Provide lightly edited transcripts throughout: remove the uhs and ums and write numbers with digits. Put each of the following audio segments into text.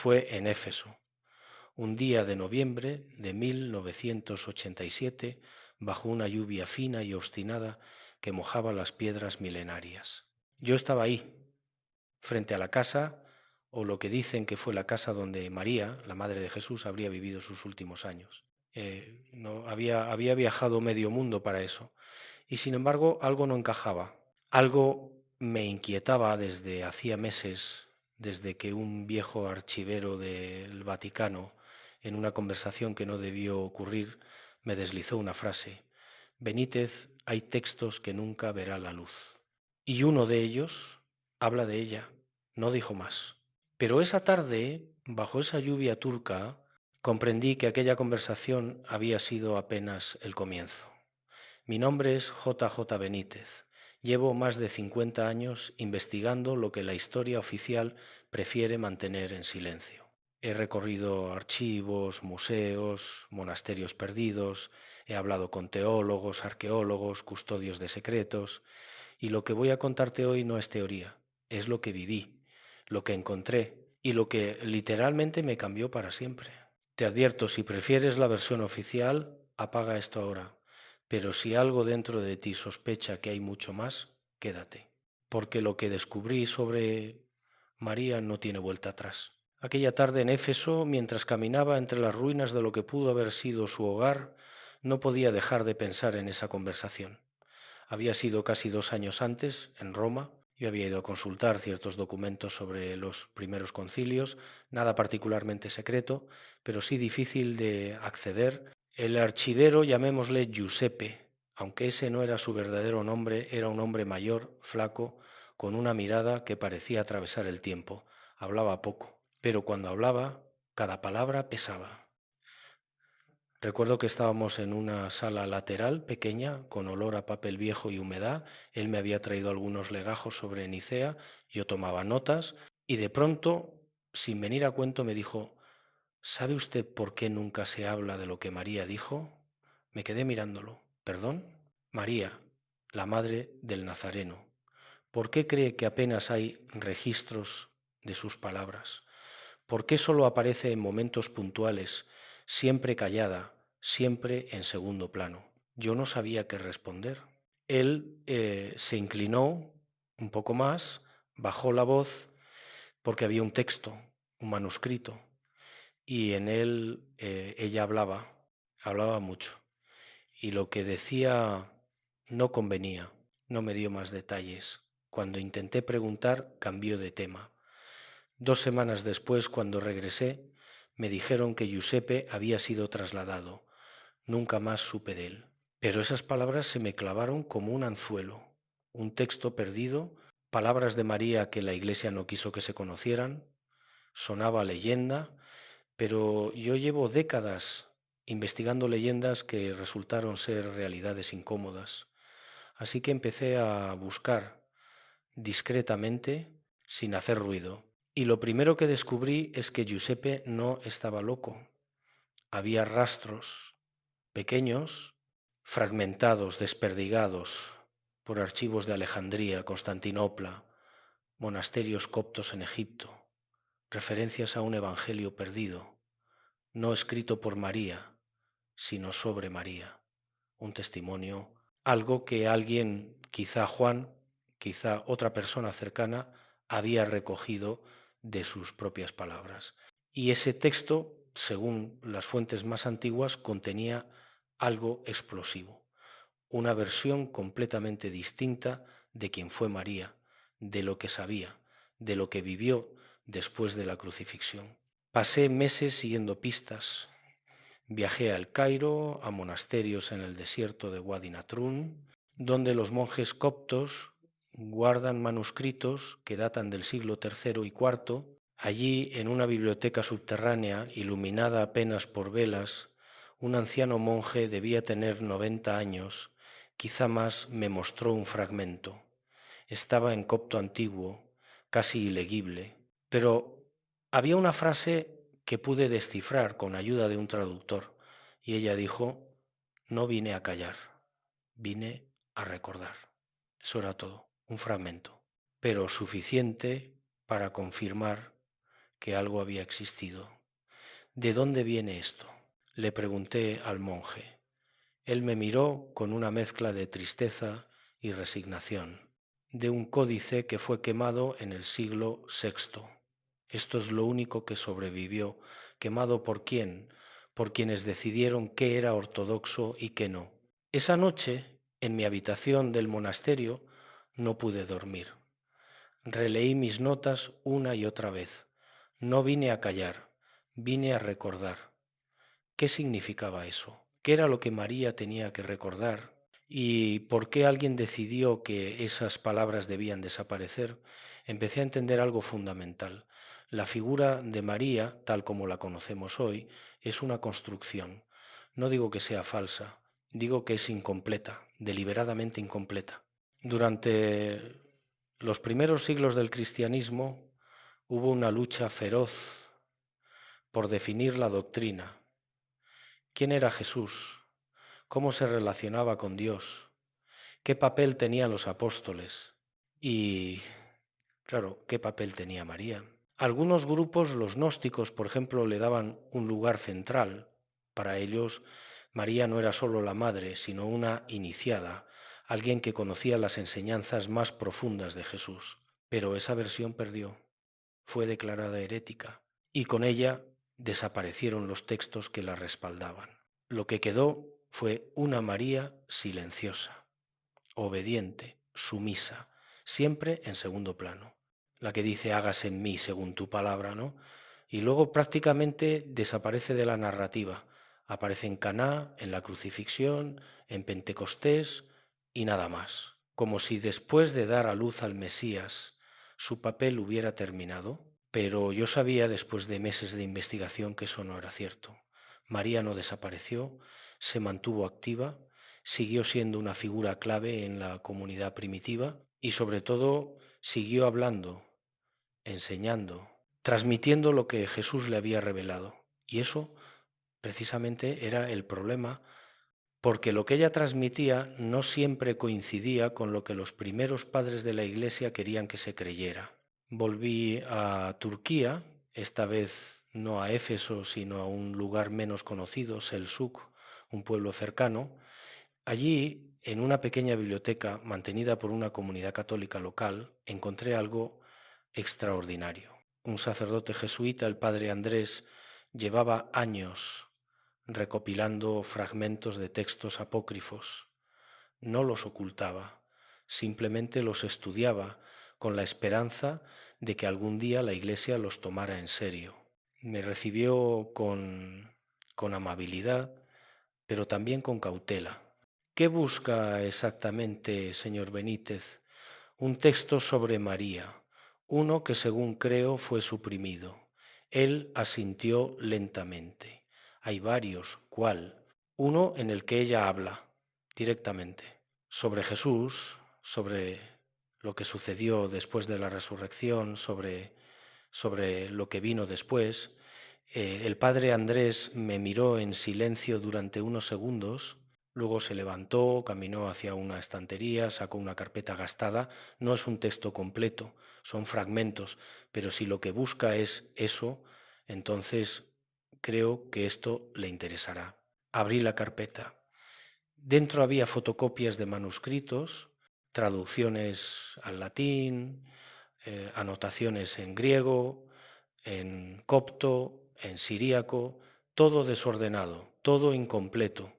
Fue en Éfeso, un día de noviembre de 1987, bajo una lluvia fina y obstinada que mojaba las piedras milenarias. Yo estaba ahí, frente a la casa, o lo que dicen que fue la casa donde María, la madre de Jesús, habría vivido sus últimos años. No, había viajado medio mundo para eso. Y sin embargo, algo no encajaba. Algo me inquietaba desde hacía meses, desde que un viejo archivero del Vaticano, en una conversación que no debió ocurrir, me deslizó una frase: Benítez, hay textos que nunca verá la luz. Y uno de ellos habla de ella, no dijo más. Pero esa tarde, bajo esa lluvia turca, comprendí que aquella conversación había sido apenas el comienzo. Mi nombre es J.J. Benítez. Llevo más de 50 años investigando lo que la historia oficial prefiere mantener en silencio. He recorrido archivos, museos, monasterios perdidos, he hablado con teólogos, arqueólogos, custodios de secretos, y lo que voy a contarte hoy no es teoría, es lo que viví, lo que encontré y lo que literalmente me cambió para siempre. Te advierto, si prefieres la versión oficial, apaga esto ahora. Pero si algo dentro de ti sospecha que hay mucho más, quédate, porque lo que descubrí sobre María no tiene vuelta atrás. Aquella tarde en Éfeso, mientras caminaba entre las ruinas de lo que pudo haber sido su hogar, no podía dejar de pensar en esa conversación. Había sido casi 2 años antes, en Roma. Yo había ido a consultar ciertos documentos sobre los primeros concilios, nada particularmente secreto, pero sí difícil de acceder. El archivero, llamémosle Giuseppe, aunque ese no era su verdadero nombre, era un hombre mayor, flaco, con una mirada que parecía atravesar el tiempo. Hablaba poco, pero cuando hablaba, cada palabra pesaba. Recuerdo que estábamos en una sala lateral pequeña, con olor a papel viejo y humedad. Él me había traído algunos legajos sobre Nicea, yo tomaba notas y de pronto, sin venir a cuento, me dijo: ¿sabe usted por qué nunca se habla de lo que María dijo? Me quedé mirándolo. ¿Perdón? María, la madre del Nazareno. ¿Por qué cree que apenas hay registros de sus palabras? ¿Por qué solo aparece en momentos puntuales, siempre callada, siempre en segundo plano? Yo no sabía qué responder. Él se inclinó un poco más, bajó la voz, porque había un texto, un manuscrito, y en él ella hablaba mucho. Y lo que decía no convenía, no me dio más detalles. Cuando intenté preguntar, cambió de tema. 2 semanas después, cuando regresé, me dijeron que Giuseppe había sido trasladado. Nunca más supe de él. Pero esas palabras se me clavaron como un anzuelo. Un texto perdido, palabras de María que la Iglesia no quiso que se conocieran, sonaba leyenda, pero yo llevo décadas investigando leyendas que resultaron ser realidades incómodas. Así que empecé a buscar discretamente, sin hacer ruido. Y lo primero que descubrí es que Giuseppe no estaba loco. Había rastros pequeños, fragmentados, desperdigados por archivos de Alejandría, Constantinopla, monasterios coptos en Egipto, referencias a un evangelio perdido, no escrito por María, sino sobre María, un testimonio, algo que alguien, quizá Juan, quizá otra persona cercana, había recogido de sus propias palabras. Y ese texto, según las fuentes más antiguas, contenía algo explosivo, una versión completamente distinta de quién fue María, de lo que sabía, de lo que vivió después de la crucifixión. Pasé meses siguiendo pistas. Viajé al Cairo, a monasterios en el desierto de Wadi Natrun, donde los monjes coptos guardan manuscritos que datan del siglo III y IV. Allí, en una biblioteca subterránea, iluminada apenas por velas, un anciano monje, debía tener 90 años, quizá más, me mostró un fragmento. Estaba en copto antiguo, casi ilegible, pero había una frase que pude descifrar con ayuda de un traductor, y ella dijo: no vine a callar, vine a recordar. Eso era todo, un fragmento, pero suficiente para confirmar que algo había existido. ¿De dónde viene esto?, le pregunté al monje. Él me miró con una mezcla de tristeza y resignación. De un códice que fue quemado en el siglo VI. Esto es lo único que sobrevivió. ¿Quemado por quién? Por quienes decidieron qué era ortodoxo y qué no. Esa noche, en mi habitación del monasterio, no pude dormir. Releí mis notas una y otra vez. No vine a callar, vine a recordar. ¿Qué significaba eso? ¿Qué era lo que María tenía que recordar? ¿Y por qué alguien decidió que esas palabras debían desaparecer? Empecé a entender algo fundamental. La figura de María, tal como la conocemos hoy, es una construcción. No digo que sea falsa, digo que es incompleta, deliberadamente incompleta. Durante los primeros siglos del cristianismo hubo una lucha feroz por definir la doctrina. ¿Quién era Jesús? ¿Cómo se relacionaba con Dios? ¿Qué papel tenían los apóstoles? Y, claro, ¿qué papel tenía María? Algunos grupos, los gnósticos, por ejemplo, le daban un lugar central. Para ellos, María no era solo la madre, sino una iniciada, alguien que conocía las enseñanzas más profundas de Jesús. Pero esa versión perdió, fue declarada herética, y con ella desaparecieron los textos que la respaldaban. Lo que quedó fue una María silenciosa, obediente, sumisa, siempre en segundo plano. La que dice hágase en mí según tu palabra, ¿no? Y luego prácticamente desaparece de la narrativa. Aparece en Caná, en la crucifixión, en Pentecostés y nada más. Como si después de dar a luz al Mesías su papel hubiera terminado. Pero yo sabía después de meses de investigación que eso no era cierto. María no desapareció, se mantuvo activa, siguió siendo una figura clave en la comunidad primitiva y sobre todo siguió hablando, enseñando, transmitiendo lo que Jesús le había revelado. Y eso precisamente era el problema, porque lo que ella transmitía no siempre coincidía con lo que los primeros padres de la Iglesia querían que se creyera. Volví a Turquía, esta vez no a Éfeso, sino a un lugar menos conocido, Selçuk, un pueblo cercano. Allí, en una pequeña biblioteca mantenida por una comunidad católica local, encontré algo extraordinario. Un sacerdote jesuita, el padre Andrés, llevaba años recopilando fragmentos de textos apócrifos. No los ocultaba, simplemente los estudiaba con la esperanza de que algún día la Iglesia los tomara en serio. Me recibió con amabilidad, pero también con cautela. ¿Qué busca exactamente, señor Benítez? Un texto sobre María, uno que según creo fue suprimido. Él asintió lentamente. Hay varios. ¿Cuál? Uno en el que ella habla directamente sobre Jesús, sobre lo que sucedió después de la resurrección, sobre lo que vino después. El padre Andrés me miró en silencio durante unos segundos, luego se levantó, caminó hacia una estantería, sacó una carpeta gastada. No es un texto completo, son fragmentos, pero si lo que busca es eso, entonces creo que esto le interesará. Abrí la carpeta. Dentro había fotocopias de manuscritos, traducciones al latín, anotaciones en griego, en copto, en siríaco, todo desordenado, todo incompleto,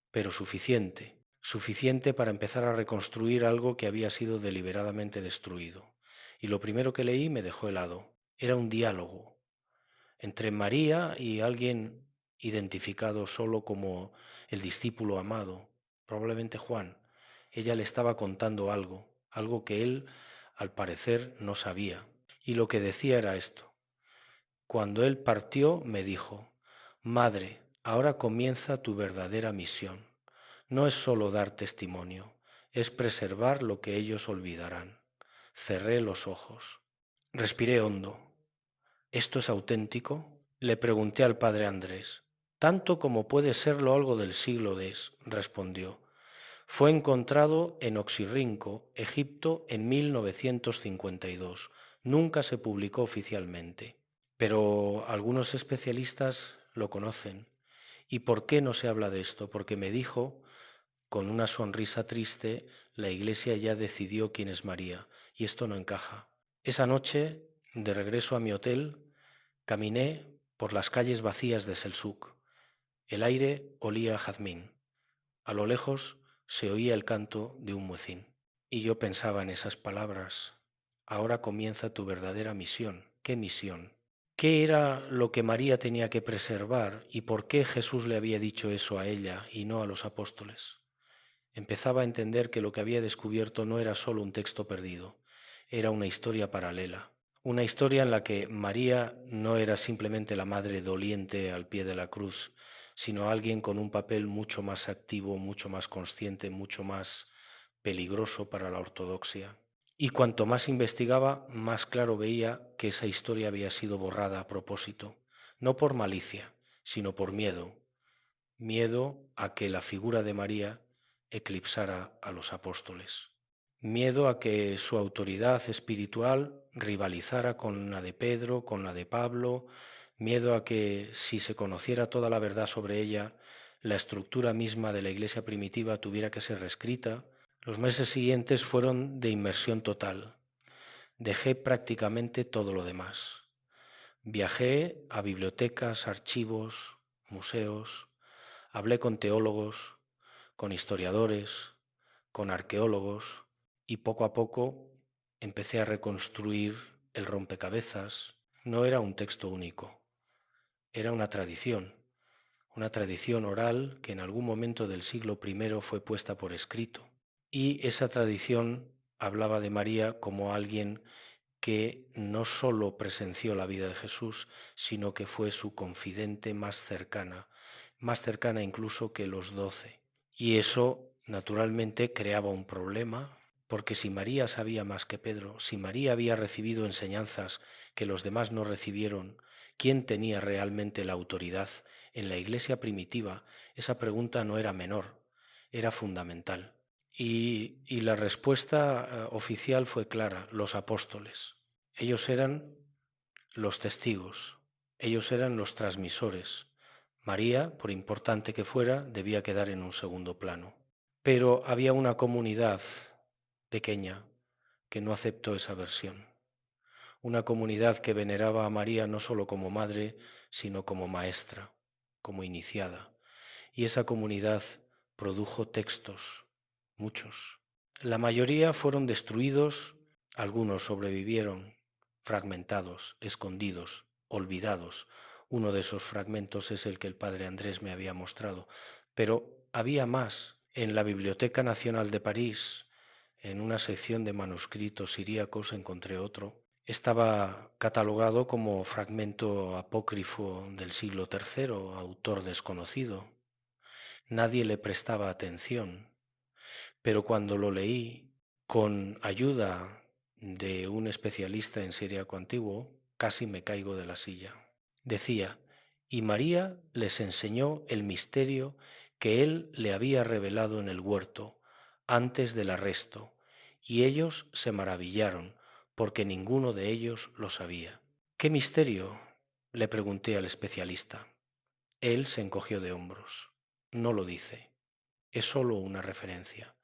pero suficiente para empezar a reconstruir algo que había sido deliberadamente destruido. Y lo primero que leí me dejó helado. Era un diálogo entre María y alguien identificado solo como el discípulo amado, probablemente Juan. Ella le estaba contando algo que él, al parecer, no sabía. Y lo que decía era esto. Cuando él partió, me dijo: Madre, ahora comienza tu verdadera misión. No es solo dar testimonio, es preservar lo que ellos olvidarán. Cerré los ojos. Respiré hondo. ¿Esto es auténtico?, le pregunté al padre Andrés. Tanto como puede serlo algo del siglo X, respondió. Fue encontrado en Oxirrinco, Egipto, en 1952. Nunca se publicó oficialmente. pero algunos especialistas lo conocen. ¿Y por qué no se habla de esto? Porque me dijo, con una sonrisa triste, la Iglesia ya decidió quién es María, y esto no encaja. Esa noche, de regreso a mi hotel, caminé por las calles vacías de Selçuk. El aire olía a jazmín. A lo lejos se oía el canto de un muecín. Y yo pensaba en esas palabras. Ahora comienza tu verdadera misión. ¿Qué misión? ¿Qué era lo que María tenía que preservar y por qué Jesús le había dicho eso a ella y no a los apóstoles? Empezaba a entender que lo que había descubierto no era solo un texto perdido, era una historia paralela. Una historia en la que María no era simplemente la madre doliente al pie de la cruz, sino alguien con un papel mucho más activo, mucho más consciente, mucho más peligroso para la ortodoxia. Y cuanto más investigaba, más claro veía que esa historia había sido borrada a propósito, no por malicia, sino por miedo. Miedo a que la figura de María eclipsara a los apóstoles. Miedo a que su autoridad espiritual rivalizara con la de Pedro, con la de Pablo. Miedo a que, si se conociera toda la verdad sobre ella, la estructura misma de la iglesia primitiva tuviera que ser reescrita. Los meses siguientes fueron de inmersión total. Dejé prácticamente todo lo demás. Viajé a bibliotecas, archivos, museos, hablé con teólogos, con historiadores, con arqueólogos y poco a poco empecé a reconstruir el rompecabezas. No era un texto único, era una tradición oral que en algún momento del siglo I fue puesta por escrito. Y esa tradición hablaba de María como alguien que no solo presenció la vida de Jesús, sino que fue su confidente más cercana incluso que los 12. Y eso, naturalmente, creaba un problema, porque si María sabía más que Pedro, si María había recibido enseñanzas que los demás no recibieron, ¿quién tenía realmente la autoridad? En la iglesia primitiva, esa pregunta no era menor, era fundamental. Y la respuesta oficial fue clara: los apóstoles. Ellos eran los testigos, ellos eran los transmisores. María, por importante que fuera, debía quedar en un segundo plano. Pero había una comunidad pequeña que no aceptó esa versión. Una comunidad que veneraba a María no solo como madre, sino como maestra, como iniciada. Y esa comunidad produjo textos, muchos. La mayoría fueron destruidos, algunos sobrevivieron, fragmentados, escondidos, olvidados. Uno de esos fragmentos es el que el padre Andrés me había mostrado. Pero había más. En la Biblioteca Nacional de París, en una sección de manuscritos siríacos, encontré otro. Estaba catalogado como fragmento apócrifo del siglo III, autor desconocido. Nadie le prestaba atención, pero cuando lo leí, con ayuda de un especialista en siríaco antiguo, casi me caigo de la silla. Decía: y María les enseñó el misterio que él le había revelado en el huerto antes del arresto, y ellos se maravillaron, porque ninguno de ellos lo sabía. ¿Qué misterio?, le pregunté al especialista. Él se encogió de hombros. No lo dice, es solo una referencia.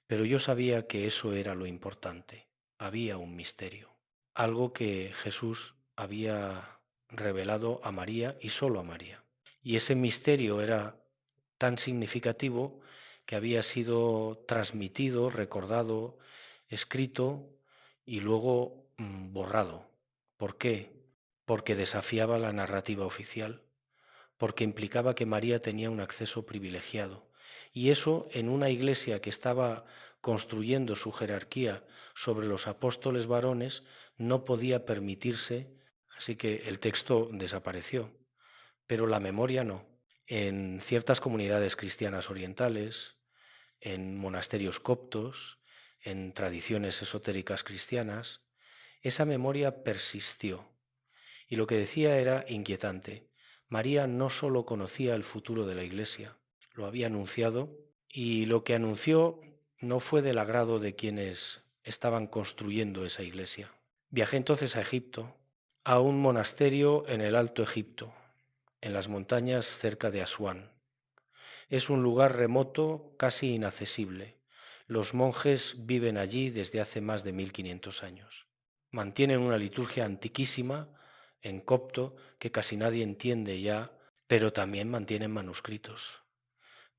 Pero yo sabía que eso era lo importante. Había un misterio, algo que Jesús había revelado a María y solo a María. Y ese misterio era tan significativo que había sido transmitido, recordado, escrito y luego borrado. ¿Por qué? Porque desafiaba la narrativa oficial, porque implicaba que María tenía un acceso privilegiado. Y eso, en una iglesia que estaba construyendo su jerarquía sobre los apóstoles varones, no podía permitirse, así que el texto desapareció, pero la memoria no. En ciertas comunidades cristianas orientales, en monasterios coptos, en tradiciones esotéricas cristianas, esa memoria persistió. Y lo que decía era inquietante. María no solo conocía el futuro de la Iglesia, lo había anunciado, y lo que anunció no fue del agrado de quienes estaban construyendo esa Iglesia. Viajé entonces a Egipto, a un monasterio en el Alto Egipto, en las montañas cerca de Asuán. Es un lugar remoto, casi inaccesible. Los monjes viven allí desde hace más de 1500 años. Mantienen una liturgia antiquísima, en copto, que casi nadie entiende ya, pero también mantienen manuscritos.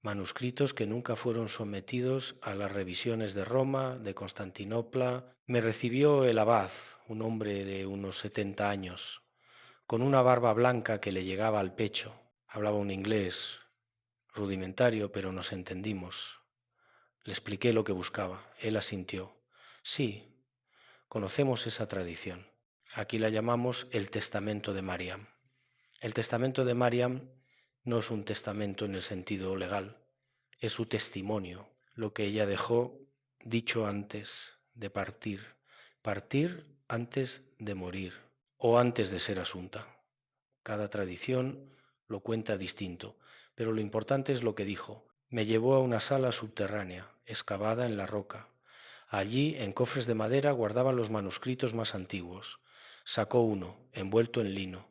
Manuscritos que nunca fueron sometidos a las revisiones de Roma, de Constantinopla. Me recibió el abad, un hombre de unos 70 años, con una barba blanca que le llegaba al pecho. Hablaba un inglés rudimentario, pero nos entendimos. Le expliqué lo que buscaba. Él asintió. Sí, conocemos esa tradición. Aquí la llamamos el Testamento de Mariam. El Testamento de Mariam no es un testamento en el sentido legal, es su testimonio, lo que ella dejó dicho antes de partir, partir antes de morir o antes de ser asunta. Cada tradición lo cuenta distinto, pero lo importante es lo que dijo. Me llevó a una sala subterránea, excavada en la roca. Allí, en cofres de madera, guardaban los manuscritos más antiguos. Sacó uno, envuelto en lino.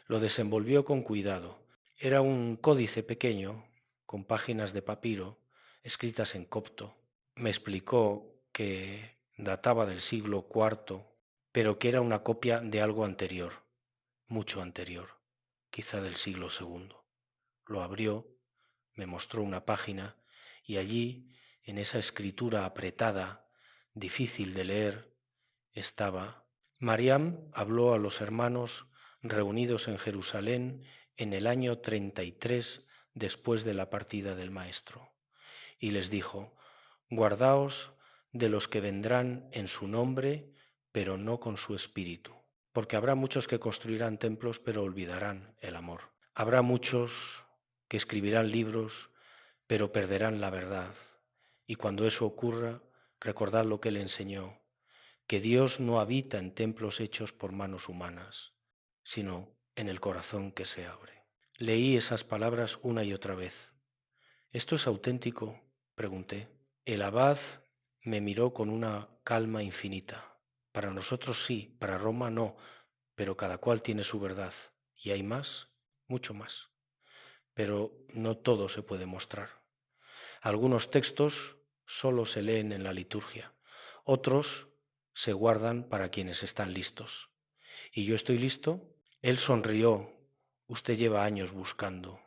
Lo desenvolvió con cuidado. Era un códice pequeño, con páginas de papiro, escritas en copto. Me explicó que databa del siglo IV, pero que era una copia de algo anterior, mucho anterior, quizá del siglo II. Lo abrió, me mostró una página y allí, en esa escritura apretada, difícil de leer, estaba: Mariam habló a los hermanos reunidos en Jerusalén en el año 33 después de la partida del Maestro, y les dijo: guardaos de los que vendrán en su nombre, pero no con su espíritu, porque habrá muchos que construirán templos, pero olvidarán el amor. Habrá muchos que escribirán libros, pero perderán la verdad. Y cuando eso ocurra, recordad lo que él enseñó, que Dios no habita en templos hechos por manos humanas, sino en el corazón que se abre. Leí esas palabras una y otra vez. ¿Esto es auténtico?, pregunté. El abad me miró con una calma infinita. Para nosotros sí, para Roma no, pero cada cual tiene su verdad. ¿Y hay más? Mucho más. Pero no todo se puede mostrar. Algunos textos solo se leen en la liturgia, otros se guardan para quienes están listos. ¿Y yo estoy listo? Él sonrió. Usted lleva años buscando.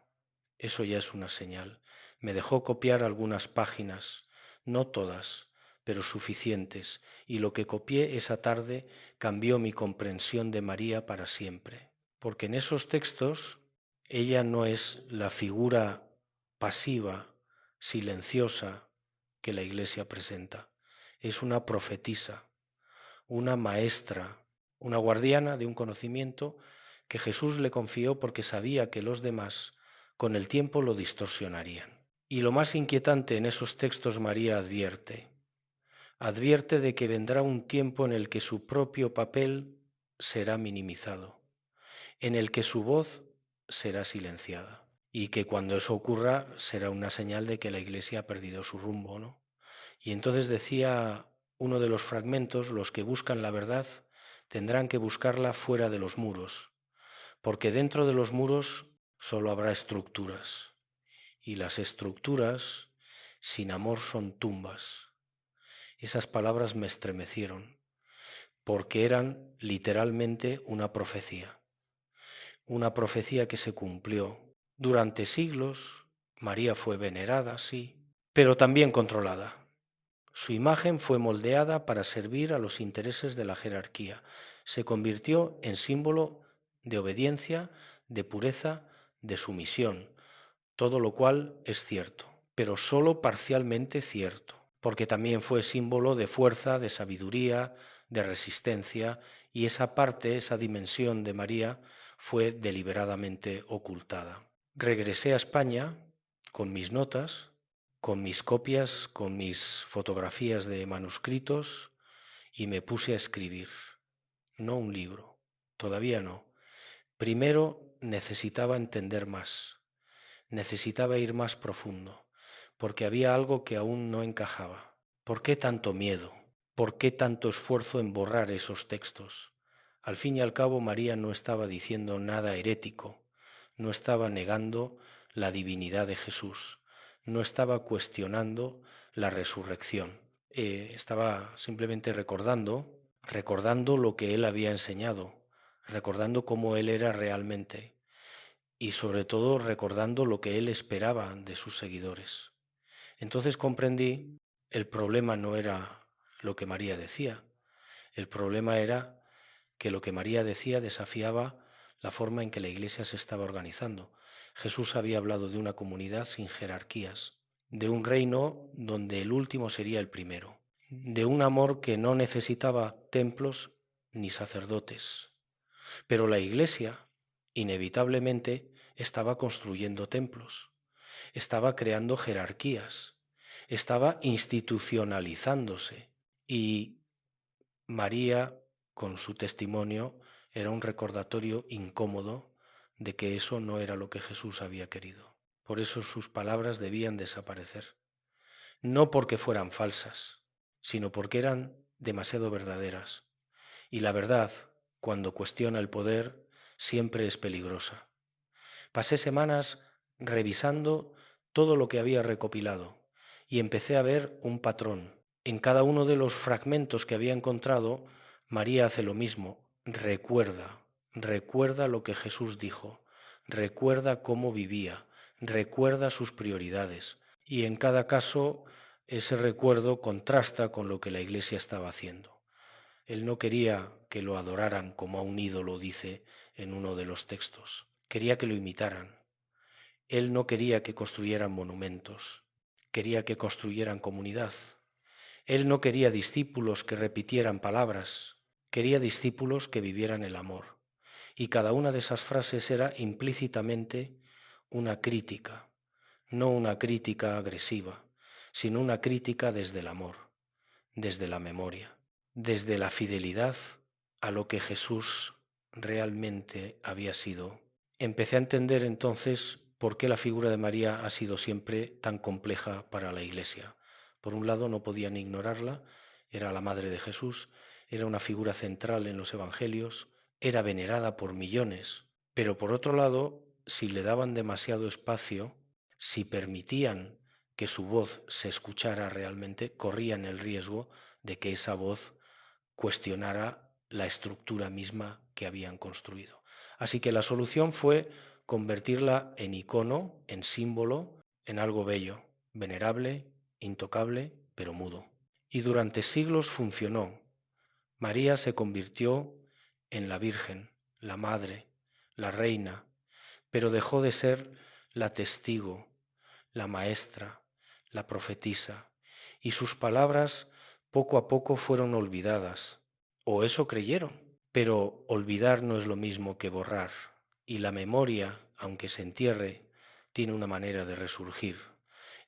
Eso ya es una señal. Me dejó copiar algunas páginas, no todas, pero suficientes, y lo que copié esa tarde cambió mi comprensión de María para siempre. Porque en esos textos ella no es la figura pasiva, silenciosa que la Iglesia presenta. Es una profetisa, una maestra, una guardiana de un conocimiento que Jesús le confió porque sabía que los demás con el tiempo lo distorsionarían. Y lo más inquietante en esos textos, María advierte de que vendrá un tiempo en el que su propio papel será minimizado, en el que su voz será silenciada, y que cuando eso ocurra será una señal de que la Iglesia ha perdido su rumbo, ¿no? Y entonces decía uno de los fragmentos: los que buscan la verdad tendrán que buscarla fuera de los muros, porque dentro de los muros solo habrá estructuras, y las estructuras sin amor son tumbas. Esas palabras me estremecieron, porque eran literalmente una profecía que se cumplió. Durante siglos María fue venerada, sí, pero también controlada. Su imagen fue moldeada para servir a los intereses de la jerarquía. Se convirtió en símbolo de obediencia, de pureza, de sumisión, todo lo cual es cierto, pero solo parcialmente cierto, porque también fue símbolo de fuerza, de sabiduría, de resistencia, y esa parte, esa dimensión de María fue deliberadamente ocultada. Regresé a España con mis notas, con mis copias, con mis fotografías de manuscritos, y me puse a escribir. No un libro, todavía no. Primero necesitaba entender más, necesitaba ir más profundo, porque había algo que aún no encajaba. ¿Por qué tanto miedo? ¿Por qué tanto esfuerzo en borrar esos textos? Al fin y al cabo, María no estaba diciendo nada herético, no estaba negando la divinidad de Jesús, no estaba cuestionando la resurrección, estaba simplemente recordando lo que él había enseñado, recordando cómo él era realmente y sobre todo recordando lo que él esperaba de sus seguidores. Entonces comprendí, el problema no era lo que María decía, el problema era que lo que María decía desafiaba la forma en que la Iglesia se estaba organizando. Jesús había hablado de una comunidad sin jerarquías, de un reino donde el último sería el primero, de un amor que no necesitaba templos ni sacerdotes. Pero la Iglesia, inevitablemente, estaba construyendo templos, estaba creando jerarquías, estaba institucionalizándose y María, con su testimonio, era un recordatorio incómodo de que eso no era lo que Jesús había querido. Por eso sus palabras debían desaparecer. No porque fueran falsas, sino porque eran demasiado verdaderas. Y la verdad, cuando cuestiona el poder, siempre es peligrosa. Pasé semanas revisando todo lo que había recopilado y empecé a ver un patrón. En cada uno de los fragmentos que había encontrado, María hace lo mismo. Recuerda lo que Jesús dijo, recuerda cómo vivía, recuerda sus prioridades. Y en cada caso, ese recuerdo contrasta con lo que la Iglesia estaba haciendo. Él no quería que lo adoraran como a un ídolo, dice en uno de los textos. Quería que lo imitaran. Él no quería que construyeran monumentos, quería que construyeran comunidad. Él no quería discípulos que repitieran palabras, quería discípulos que vivieran el amor. Y cada una de esas frases era implícitamente una crítica, no una crítica agresiva, sino una crítica desde el amor, desde la memoria, desde la fidelidad a lo que Jesús realmente había sido. Empecé a entender entonces por qué la figura de María ha sido siempre tan compleja para la Iglesia. Por un lado, no podían ignorarla, era la madre de Jesús, era una figura central en los evangelios, era venerada por millones, pero por otro lado, si le daban demasiado espacio, si permitían que su voz se escuchara realmente, corrían el riesgo de que esa voz cuestionara la estructura misma que habían construido. Así que la solución fue convertirla en icono, en símbolo, en algo bello, venerable, intocable, pero mudo. Y durante siglos funcionó. María se convirtió en la Virgen, la Madre, la Reina, pero dejó de ser la testigo, la maestra, la profetisa, y sus palabras poco a poco fueron olvidadas, o eso creyeron. Pero olvidar no es lo mismo que borrar, y la memoria, aunque se entierre, tiene una manera de resurgir.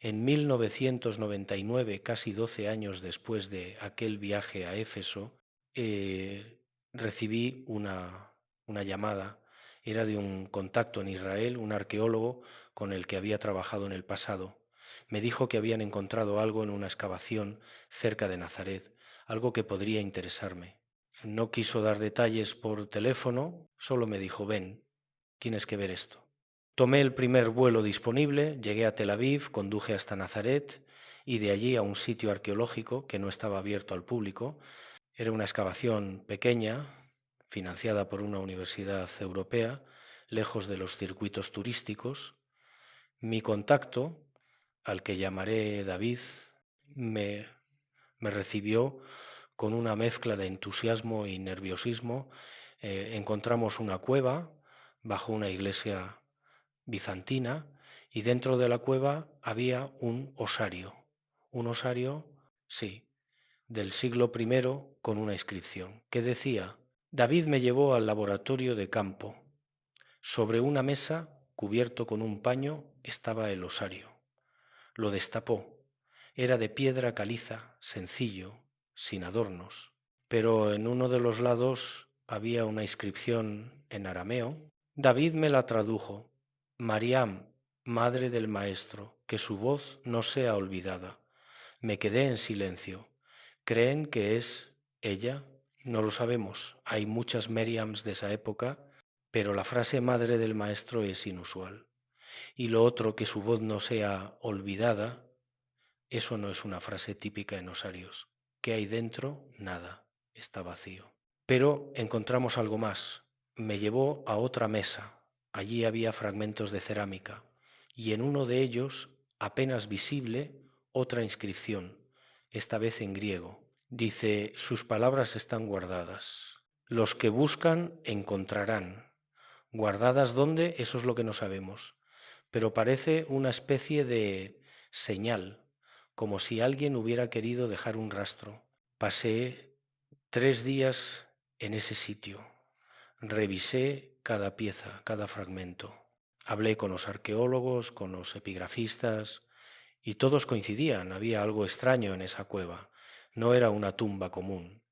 En 1999, casi 12 años después de aquel viaje a Éfeso, recibí una llamada. Era de un contacto en Israel, un arqueólogo con el que había trabajado en el pasado. Me dijo que habían encontrado algo en una excavación cerca de Nazaret, algo que podría interesarme. No quiso dar detalles por teléfono, solo me dijo, ven, tienes que ver esto. Tomé el primer vuelo disponible, llegué a Tel Aviv, conduje hasta Nazaret y de allí a un sitio arqueológico que no estaba abierto al público. Era una excavación pequeña, financiada por una universidad europea, lejos de los circuitos turísticos. Mi contacto, al que llamaré David, me recibió con una mezcla de entusiasmo y nerviosismo. Encontramos una cueva bajo una iglesia bizantina y dentro de la cueva había un osario, sí, del siglo I con una inscripción que decía: David me llevó al laboratorio de campo. Sobre una mesa, cubierto con un paño, estaba el osario. Lo destapó. Era de piedra caliza, sencillo, sin adornos, pero en uno de los lados había una inscripción en arameo. David me la tradujo: Mariam, madre del Maestro, que su voz no sea olvidada. Me quedé en silencio. ¿Creen que es ella? No lo sabemos. Hay muchas Meriams de esa época, pero la frase madre del maestro es inusual. Y lo otro, que su voz no sea olvidada, eso no es una frase típica en Osarios. ¿Qué hay dentro? Nada, está vacío. Pero encontramos algo más. Me llevó a otra mesa. Allí había fragmentos de cerámica y en uno de ellos, apenas visible, otra inscripción, esta vez en griego. Dice, sus palabras están guardadas. Los que buscan encontrarán. ¿Guardadas dónde? Eso es lo que no sabemos. Pero parece una especie de señal, como si alguien hubiera querido dejar un rastro. Pasé 3 días en ese sitio. Revisé cada pieza, cada fragmento. Hablé con los arqueólogos, con los epigrafistas, y todos coincidían. Había algo extraño en esa cueva. No era una tumba común,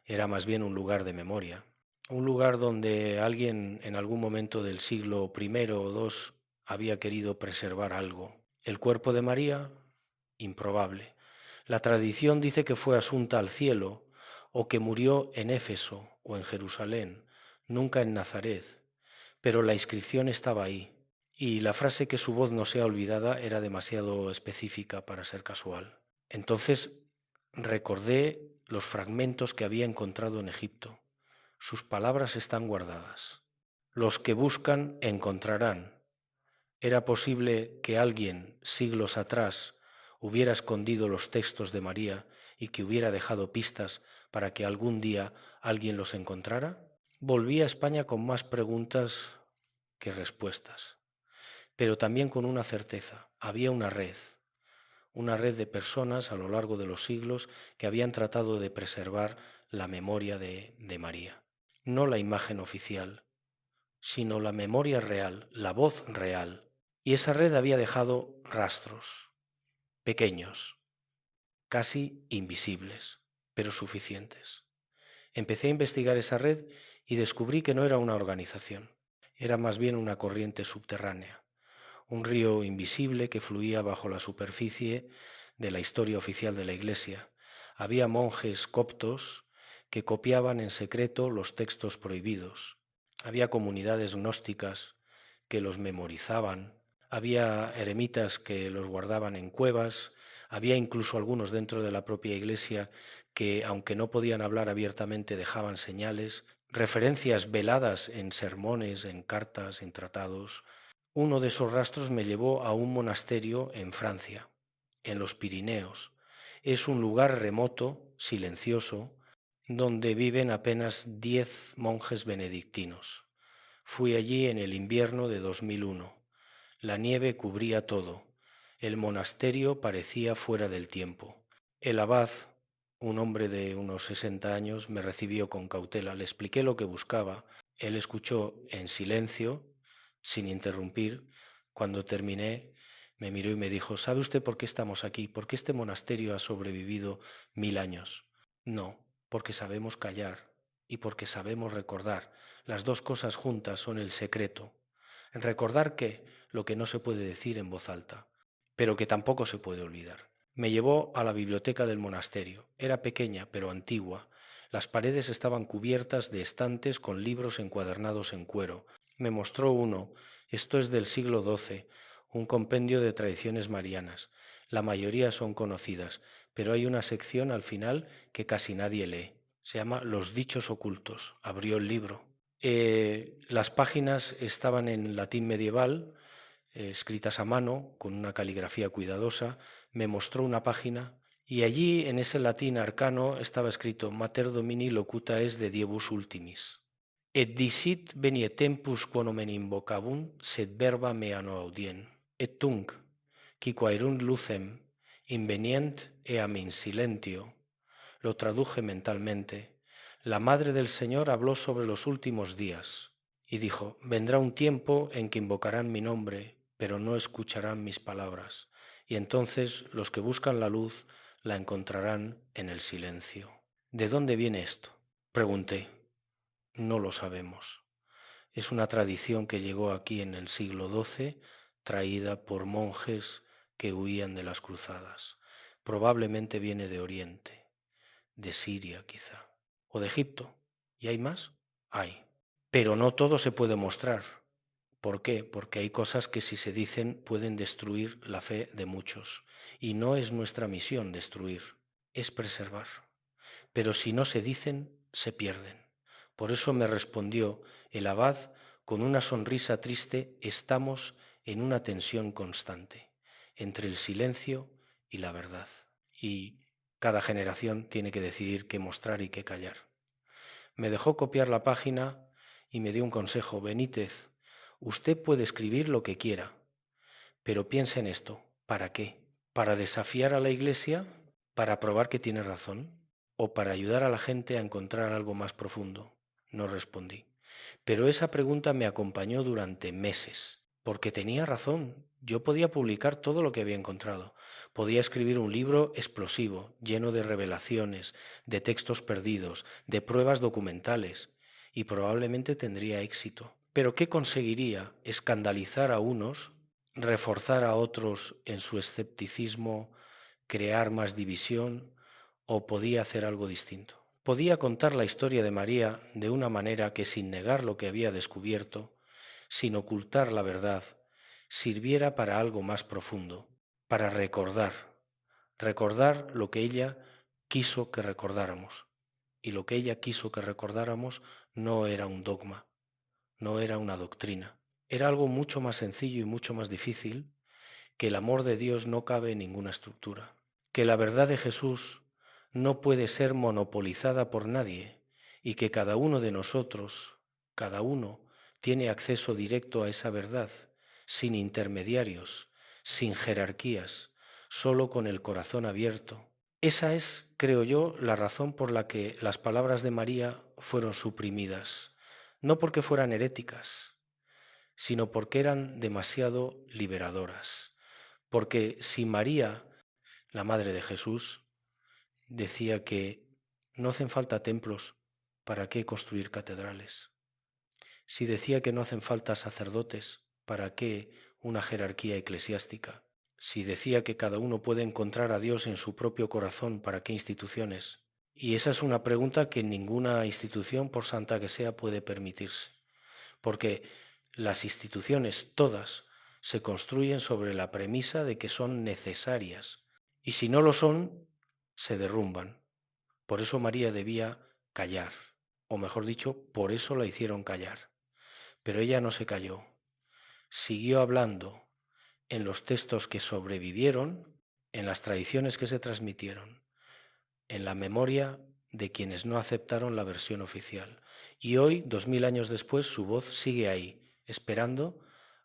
era más bien un lugar de memoria. Un lugar donde alguien en algún momento del siglo I o II había querido preservar algo. El cuerpo de María, improbable. La tradición dice que fue asunta al cielo o que murió en Éfeso o en Jerusalén, nunca en Nazaret, pero la inscripción estaba ahí y la frase que su voz no sea olvidada era demasiado específica para ser casual. Entonces recordé los fragmentos que había encontrado en Egipto. Sus palabras están guardadas. Los que buscan encontrarán. ¿Era posible que alguien, siglos atrás, hubiera escondido los textos de María y que hubiera dejado pistas para que algún día alguien los encontrara? Volví a España con más preguntas que respuestas, pero también con una certeza. Había una red de personas a lo largo de los siglos que habían tratado de preservar la memoria de María. No la imagen oficial, sino la memoria real, la voz real. Y esa red había dejado rastros, pequeños, casi invisibles, pero suficientes. Empecé a investigar esa red y descubrí que no era una organización, era más bien una corriente subterránea, un río invisible que fluía bajo la superficie de la historia oficial de la Iglesia. Había monjes coptos que copiaban en secreto los textos prohibidos. Había comunidades gnósticas que los memorizaban. Había eremitas que los guardaban en cuevas. Había incluso algunos dentro de la propia Iglesia que, aunque no podían hablar abiertamente, dejaban señales, referencias veladas en sermones, en cartas, en tratados. Uno de esos rastros me llevó a un monasterio en Francia, en los Pirineos. Es un lugar remoto, silencioso, donde viven apenas 10 monjes benedictinos. Fui allí en el invierno de 2001. La nieve cubría todo. El monasterio parecía fuera del tiempo. El abad, un hombre de unos 60 años, me recibió con cautela. Le expliqué lo que buscaba. Él escuchó en silencio, sin interrumpir. Cuando terminé, me miró y me dijo, ¿sabe usted por qué estamos aquí? ¿Por qué este monasterio ha sobrevivido 1000 años? No, porque sabemos callar y porque sabemos recordar. Las dos cosas juntas son el secreto. Recordar que lo que no se puede decir en voz alta, pero que tampoco se puede olvidar. Me llevó a la biblioteca del monasterio. Era pequeña, pero antigua. Las paredes estaban cubiertas de estantes con libros encuadernados en cuero. Me mostró uno. Esto es del siglo XII, un compendio de tradiciones marianas. La mayoría son conocidas, pero hay una sección al final que casi nadie lee. Se llama Los dichos ocultos. Abrió el libro. Las páginas estaban en latín medieval, escritas a mano, con una caligrafía cuidadosa. Me mostró una página y allí, en ese latín arcano, estaba escrito Mater Domini locuta es de diebus ultimis. Et dicit venie tempus quonomen invocabunt, sed verba mea no audien. Et tunc, qui quaerunt lucem, invenient eam in silentio. Lo traduje mentalmente. La Madre del Señor habló sobre los últimos días y dijo, vendrá un tiempo en que invocarán mi nombre, pero no escucharán mis palabras, y entonces los que buscan la luz la encontrarán en el silencio. ¿De dónde viene esto? Pregunté. No lo sabemos. Es una tradición que llegó aquí en el siglo XII, traída por monjes que huían de las cruzadas. Probablemente viene de Oriente, de Siria quizá, o de Egipto. ¿Y hay más? Hay. Pero no todo se puede mostrar. ¿Por qué? Porque hay cosas que si se dicen pueden destruir la fe de muchos. Y no es nuestra misión destruir, es preservar. Pero si no se dicen, se pierden. Por eso me respondió el abad con una sonrisa triste: estamos en una tensión constante entre el silencio y la verdad. Y cada generación tiene que decidir qué mostrar y qué callar. Me dejó copiar la página y me dio un consejo: Benítez, usted puede escribir lo que quiera, pero piensa en esto. ¿Para qué? ¿Para desafiar a la Iglesia? ¿Para probar que tiene razón? ¿O para ayudar a la gente a encontrar algo más profundo? No respondí. Pero esa pregunta me acompañó durante meses, porque tenía razón. Yo podía publicar todo lo que había encontrado. Podía escribir un libro explosivo, lleno de revelaciones, de textos perdidos, de pruebas documentales, y probablemente tendría éxito. Pero ¿qué conseguiría? Escandalizar a unos, reforzar a otros en su escepticismo, crear más división, o podía hacer algo distinto. Podía contar la historia de María de una manera que, sin negar lo que había descubierto, sin ocultar la verdad, sirviera para algo más profundo, para recordar lo que ella quiso que recordáramos. Y lo que ella quiso que recordáramos no era un dogma, no era una doctrina, era algo mucho más sencillo y mucho más difícil: que el amor de Dios no cabe en ninguna estructura, que la verdad de Jesús no puede ser monopolizada por nadie y que cada uno de nosotros, cada uno, tiene acceso directo a esa verdad, sin intermediarios, sin jerarquías, solo con el corazón abierto. Esa es, creo yo, la razón por la que las palabras de María fueron suprimidas, no porque fueran heréticas, sino porque eran demasiado liberadoras. Porque si María, la madre de Jesús, decía que no hacen falta templos, ¿para qué construir catedrales? Si decía que no hacen falta sacerdotes, ¿para qué una jerarquía eclesiástica? Si decía que cada uno puede encontrar a Dios en su propio corazón, ¿para qué instituciones? Y esa es una pregunta que ninguna institución, por santa que sea, puede permitirse. Porque las instituciones, todas, se construyen sobre la premisa de que son necesarias, y si no lo son, se derrumban. Por eso María debía callar, o mejor dicho, por eso la hicieron callar. Pero ella no se calló, siguió hablando en los textos que sobrevivieron, en las tradiciones que se transmitieron, en la memoria de quienes no aceptaron la versión oficial. Y hoy, 2000 años después, su voz sigue ahí, esperando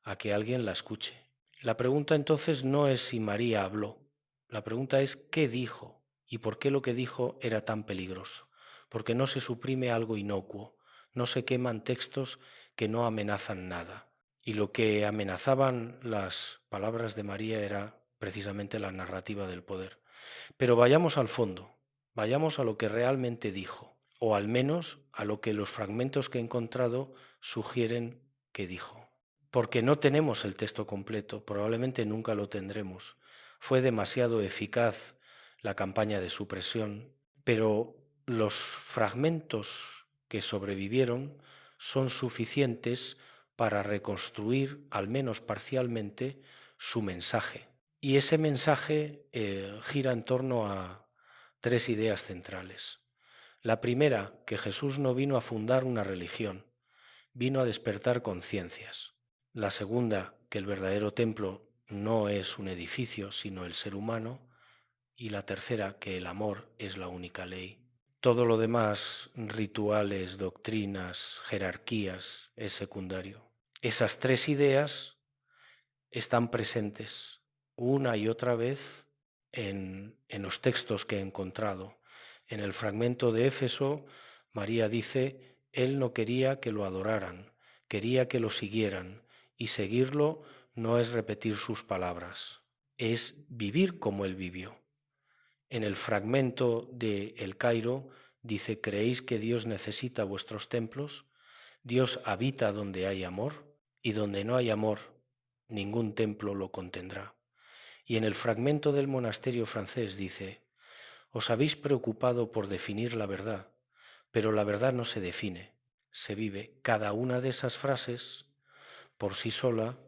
a que alguien la escuche. La pregunta entonces no es si María habló, la pregunta es qué dijo y por qué lo que dijo era tan peligroso. Porque no se suprime algo inocuo, no se queman textos que no amenazan nada. Y lo que amenazaban las palabras de María era precisamente la narrativa del poder. Pero vayamos al fondo, vayamos a lo que realmente dijo, o al menos a lo que los fragmentos que he encontrado sugieren que dijo. Porque no tenemos el texto completo, probablemente nunca lo tendremos. Fue demasiado eficaz la campaña de supresión, pero los fragmentos que sobrevivieron son suficientes para reconstruir, al menos parcialmente, su mensaje. Y ese mensaje gira en torno a 3 ideas centrales. La primera, que Jesús no vino a fundar una religión, vino a despertar conciencias. La segunda, que el verdadero templo no es un edificio, sino el ser humano. Y la tercera, que el amor es la única ley. Todo lo demás, rituales, doctrinas, jerarquías, es secundario. Esas 3 ideas están presentes una y otra vez en los textos que he encontrado. En el fragmento de Éfeso, María dice: Él no quería que lo adoraran, quería que lo siguieran, y seguirlo no es repetir sus palabras, es vivir como Él vivió. En el fragmento de El Cairo dice: ¿creéis que Dios necesita vuestros templos? Dios habita donde hay amor, y donde no hay amor, ningún templo lo contendrá. Y en el fragmento del monasterio francés dice: os habéis preocupado por definir la verdad, Pero la verdad no se define, se vive. Cada una de esas frases por sí sola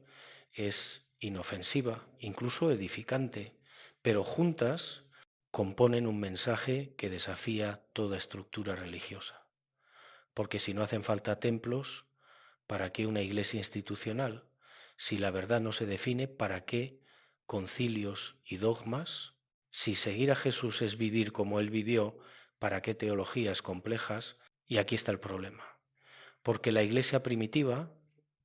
es inofensiva, incluso edificante, pero juntas componen un mensaje que desafía toda estructura religiosa. Porque si no hacen falta templos, ¿para qué una iglesia institucional? Si la verdad no se define, ¿para qué concilios y dogmas? Si seguir a Jesús es vivir como Él vivió, ¿para qué teologías complejas? Y aquí está el problema. Porque la iglesia primitiva,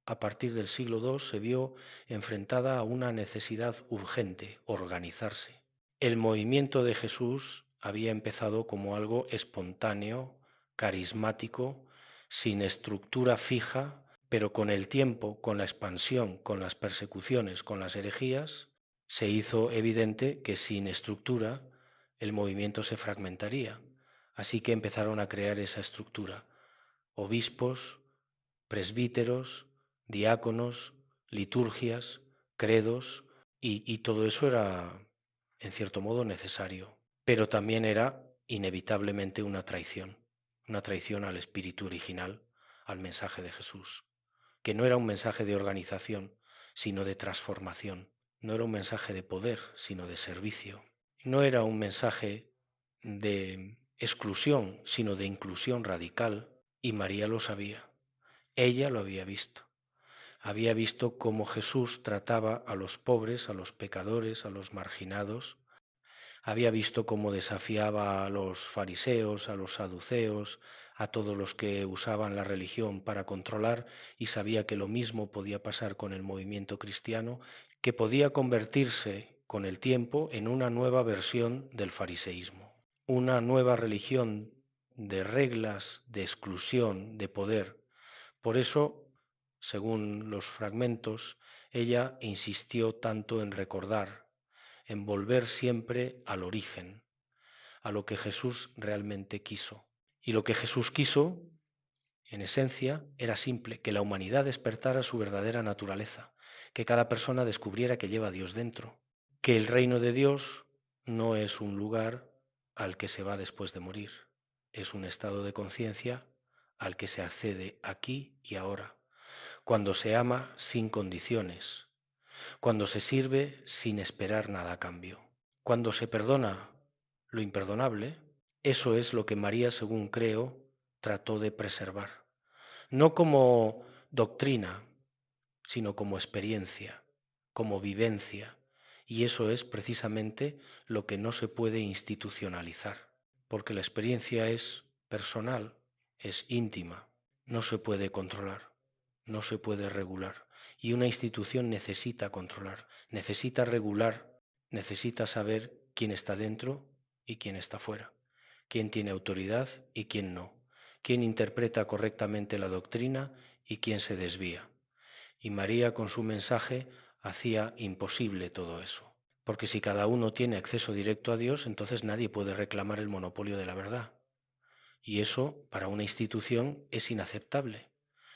a partir del siglo II, se vio enfrentada a una necesidad urgente: organizarse. El movimiento de Jesús había empezado como algo espontáneo, carismático, sin estructura fija, pero con el tiempo, con la expansión, con las persecuciones, con las herejías, se hizo evidente que sin estructura el movimiento se fragmentaría. Así que empezaron a crear esa estructura: obispos, presbíteros, diáconos, liturgias, credos, y todo eso era, en cierto modo, necesario, pero también era inevitablemente una traición al espíritu original, al mensaje de Jesús, que no era un mensaje de organización, sino de transformación, no era un mensaje de poder, sino de servicio, no era un mensaje de exclusión, sino de inclusión radical, y María lo sabía. Ella lo había visto cómo Jesús trataba a los pobres, a los pecadores, a los marginados, había visto cómo desafiaba a los fariseos, a los saduceos, a todos los que usaban la religión para controlar, y sabía que lo mismo podía pasar con el movimiento cristiano, que podía convertirse con el tiempo en una nueva versión del fariseísmo, una nueva religión de reglas, de exclusión, de poder. Por eso, según los fragmentos, ella insistió tanto en recordar, en volver siempre al origen, a lo que Jesús realmente quiso. Y lo que Jesús quiso, en esencia, era simple: que la humanidad despertara su verdadera naturaleza, que cada persona descubriera que lleva a Dios dentro, que el reino de Dios no es un lugar al que se va después de morir, es un estado de conciencia al que se accede aquí y ahora, cuando se ama sin condiciones, cuando se sirve sin esperar nada a cambio, cuando se perdona lo imperdonable. Eso es lo que María, según creo, trató de preservar, no como doctrina, sino como experiencia, como vivencia. Y eso es precisamente lo que no se puede institucionalizar, porque la experiencia es personal, es íntima, no se puede controlar, no se puede regular. Y una institución necesita controlar, necesita regular, necesita saber quién está dentro y quién está fuera, quién tiene autoridad y quién no, quién interpreta correctamente la doctrina y quién se desvía. Y María, con su mensaje, hacía imposible todo eso. Porque si cada uno tiene acceso directo a Dios, entonces nadie puede reclamar el monopolio de la verdad. Y eso, para una institución, es inaceptable.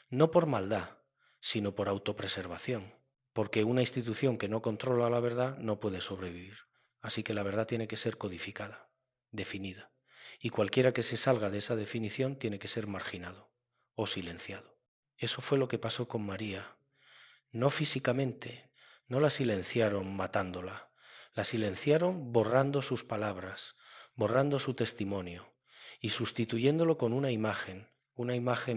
No por maldad, sino por autopreservación. Porque una institución que no controla la verdad no puede sobrevivir. Así que la verdad tiene que ser codificada, definida. Y cualquiera que se salga de esa definición tiene que ser marginado o silenciado. Eso fue lo que pasó con María. No físicamente, no la silenciaron matándola, la silenciaron borrando sus palabras, borrando su testimonio y sustituyéndolo con una imagen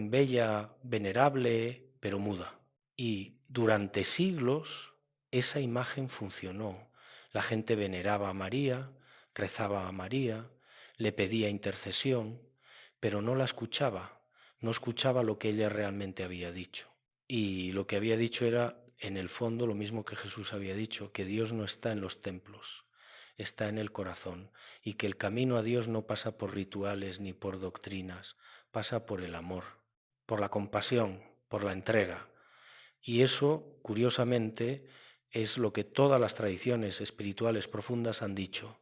bella, venerable, pero muda. Y durante siglos esa imagen funcionó. La gente veneraba a María, rezaba a María, le pedía intercesión, pero no la escuchaba, no escuchaba lo que ella realmente había dicho. Y lo que había dicho era, en el fondo, lo mismo que Jesús había dicho: que Dios no está en los templos, está en el corazón, y que el camino a Dios no pasa por rituales ni por doctrinas, pasa por el amor, por la compasión, por la entrega. Y eso, curiosamente, es lo que todas las tradiciones espirituales profundas han dicho.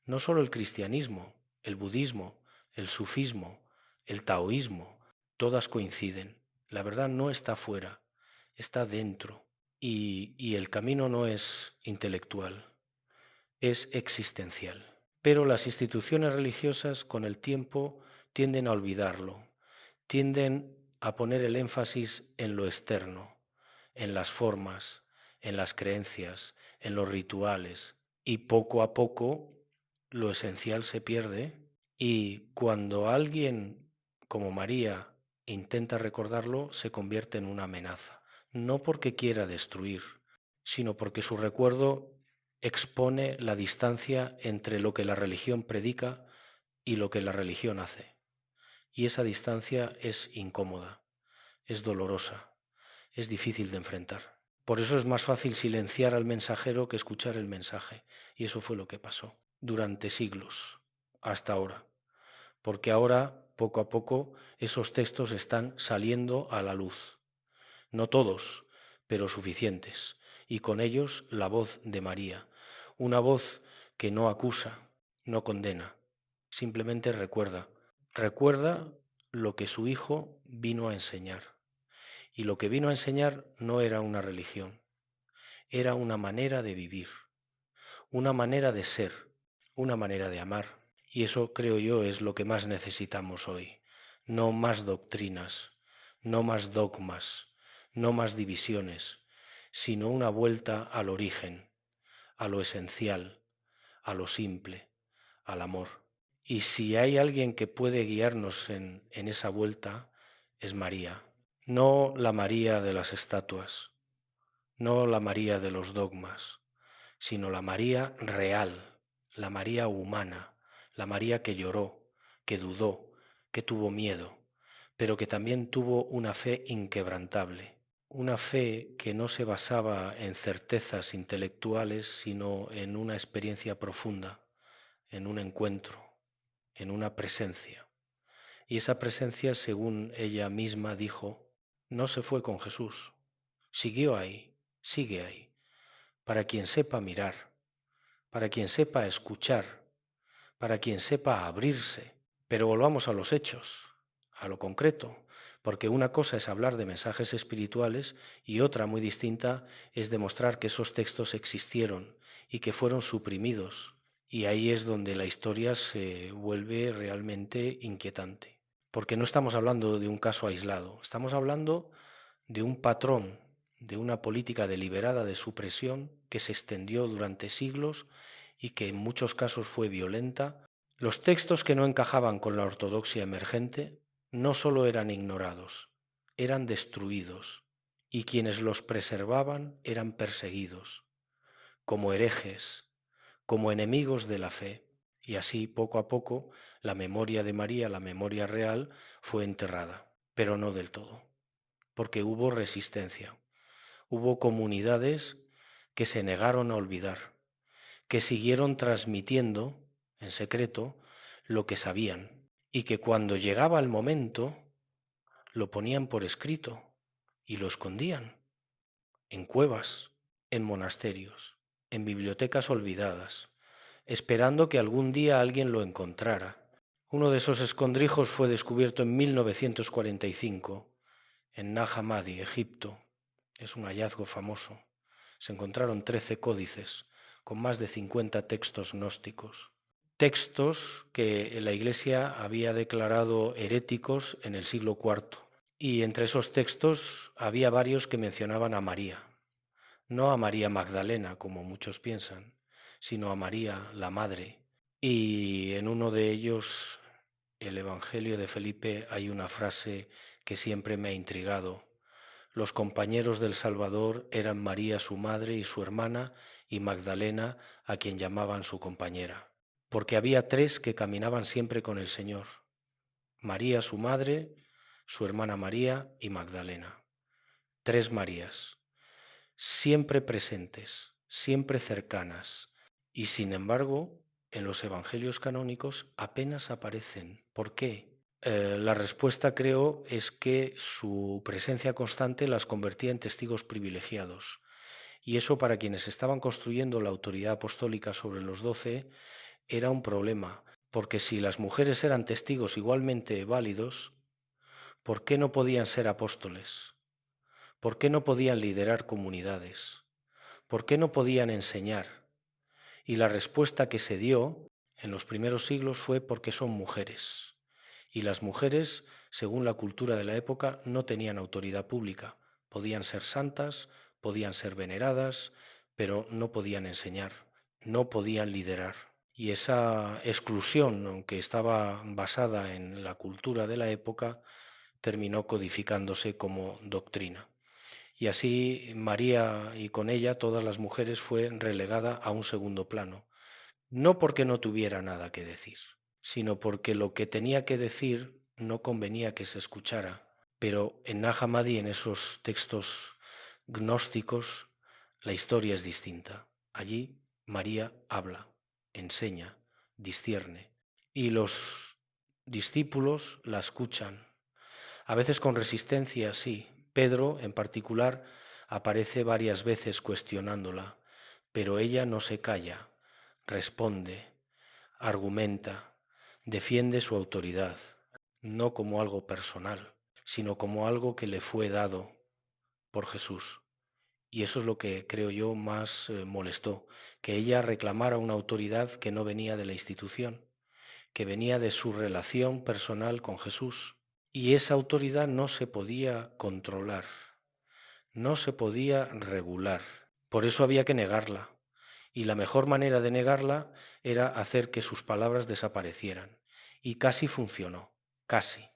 No solo el cristianismo, el budismo, el sufismo, el taoísmo, todas coinciden. La verdad no está fuera, está dentro. Y el camino no es intelectual, es existencial. Pero las instituciones religiosas con el tiempo tienden a olvidarlo, tienden a poner el énfasis en lo externo, en las formas, en las creencias, en los rituales, y poco a poco lo esencial se pierde, y cuando alguien como María intenta recordarlo, se convierte en una amenaza, no porque quiera destruir, sino porque su recuerdo expone la distancia entre lo que la religión predica y lo que la religión hace. Y esa distancia es incómoda, es dolorosa, es difícil de enfrentar. Por eso es más fácil silenciar al mensajero que escuchar el mensaje. Y eso fue lo que pasó durante siglos, hasta ahora. Porque ahora, poco a poco, esos textos están saliendo a la luz. No todos, pero suficientes. Y con ellos la voz de María. Una voz que no acusa, no condena, simplemente recuerda. Recuerda lo que su hijo vino a enseñar. Y lo que vino a enseñar no era una religión, era una manera de vivir, una manera de ser, una manera de amar. Y eso, creo yo, es lo que más necesitamos hoy. No más doctrinas, no más dogmas, no más divisiones, sino una vuelta al origen, a lo esencial, a lo simple, al amor. Y si hay alguien que puede guiarnos en esa vuelta, es María. No la María de las estatuas, no la María de los dogmas, sino la María real, la María humana, la María que lloró, que dudó, que tuvo miedo, pero que también tuvo una fe inquebrantable, una fe que no se basaba en certezas intelectuales, sino en una experiencia profunda, en un encuentro, en una presencia. Y esa presencia, según ella misma dijo, no se fue con Jesús, siguió ahí, sigue ahí, para quien sepa mirar, para quien sepa escuchar, para quien sepa abrirse. Pero volvamos a los hechos, a lo concreto, porque una cosa es hablar de mensajes espirituales y otra muy distinta es demostrar que esos textos existieron y que fueron suprimidos. Y ahí es donde la historia se vuelve realmente inquietante. Porque no estamos hablando de un caso aislado, estamos hablando de un patrón, de una política deliberada de supresión que se extendió durante siglos y que en muchos casos fue violenta. Los textos que no encajaban con la ortodoxia emergente no solo eran ignorados, eran destruidos, y quienes los preservaban eran perseguidos, como herejes, como enemigos de la fe. Y así, poco a poco, la memoria de María, la memoria real, fue enterrada, pero no del todo, porque hubo resistencia. Hubo comunidades que se negaron a olvidar, que siguieron transmitiendo en secreto lo que sabían y que cuando llegaba el momento lo ponían por escrito y lo escondían en cuevas, en monasterios, en bibliotecas olvidadas, esperando que algún día alguien lo encontrara. Uno de esos escondrijos fue descubierto en 1945 en Nag Hammadi, Egipto. Es un hallazgo famoso. Se encontraron 13 códices con más de 50 textos gnósticos. Textos que la Iglesia había declarado heréticos en el siglo IV. Y entre esos textos había varios que mencionaban a María. No a María Magdalena, como muchos piensan, sino a María, la Madre. Y en uno de ellos, el Evangelio de Felipe, hay una frase que siempre me ha intrigado. Los compañeros del Salvador eran María su madre y su hermana, y Magdalena, a quien llamaban su compañera. Porque había tres que caminaban siempre con el Señor: María su madre, su hermana María y Magdalena. Tres Marías, siempre presentes, siempre cercanas, y sin embargo, en los evangelios canónicos apenas aparecen. ¿Por qué? La respuesta, creo, es que su presencia constante las convertía en testigos privilegiados. Y eso, para quienes estaban construyendo la autoridad apostólica sobre los 12, era un problema, porque si las mujeres eran testigos igualmente válidos, ¿por qué no podían ser apóstoles? ¿Por qué no podían liderar comunidades? ¿Por qué no podían enseñar? Y la respuesta que se dio en los primeros siglos fue porque son mujeres. Y las mujeres, según la cultura de la época, no tenían autoridad pública. Podían ser santas, podían ser veneradas, pero no podían enseñar, no podían liderar. Y esa exclusión, aunque estaba basada en la cultura de la época, terminó codificándose como doctrina. Y así María y con ella todas las mujeres fue relegada a un segundo plano, no porque no tuviera nada que decir, sino porque lo que tenía que decir no convenía que se escuchara. Pero en Nag Hammadi, en esos textos gnósticos, la historia es distinta. Allí María habla, enseña, discierne, y los discípulos la escuchan. A veces con resistencia, sí. Pedro, en particular, aparece varias veces cuestionándola, pero ella no se calla, responde, argumenta, defiende su autoridad, no como algo personal, sino como algo que le fue dado por Jesús. Y eso es lo que creo yo más molestó, que ella reclamara una autoridad que no venía de la institución, que venía de su relación personal con Jesús. Y esa autoridad no se podía controlar, no se podía regular. Por eso había que negarla. Y la mejor manera de negarla era hacer que sus palabras desaparecieran. Y casi funcionó, casi,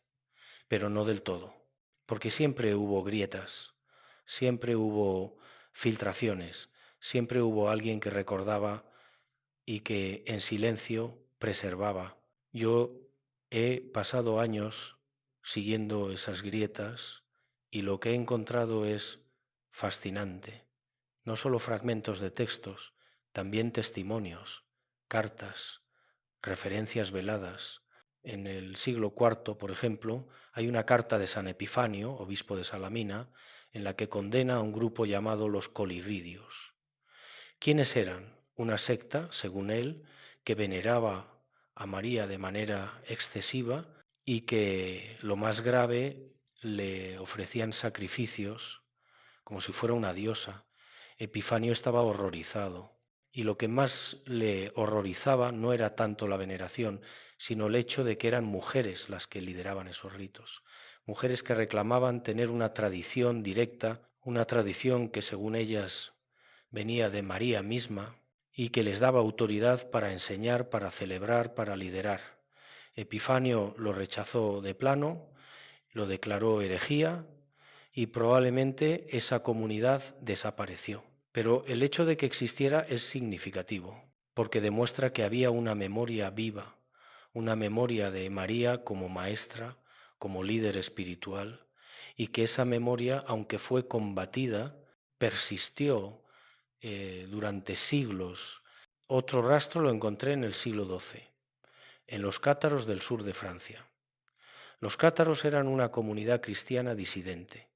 pero no del todo. Porque siempre hubo grietas, siempre hubo filtraciones, siempre hubo alguien que recordaba y que en silencio preservaba. Yo he pasado años siguiendo esas grietas y lo que he encontrado es fascinante. No solo fragmentos de textos, también testimonios, cartas, referencias veladas. En el siglo IV, por ejemplo, hay una carta de San Epifanio, obispo de Salamina, en la que condena a un grupo llamado los coliridios. ¿Quiénes eran? Una secta, según él, que veneraba a María de manera excesiva y que, lo más grave, le ofrecían sacrificios como si fuera una diosa. Epifanio estaba horrorizado y lo que más le horrorizaba no era tanto la veneración, sino el hecho de que eran mujeres las que lideraban esos ritos, mujeres que reclamaban tener una tradición directa, una tradición que según ellas venía de María misma y que les daba autoridad para enseñar, para celebrar, para liderar. Epifanio lo rechazó de plano, lo declaró herejía y probablemente esa comunidad desapareció. Pero el hecho de que existiera es significativo, porque demuestra que había una memoria viva, una memoria de María como maestra, como líder espiritual, y que esa memoria, aunque fue combatida, persistió durante siglos. Otro rastro lo encontré en el siglo XII, en los cátaros del sur de Francia. Los cátaros eran una comunidad cristiana disidente.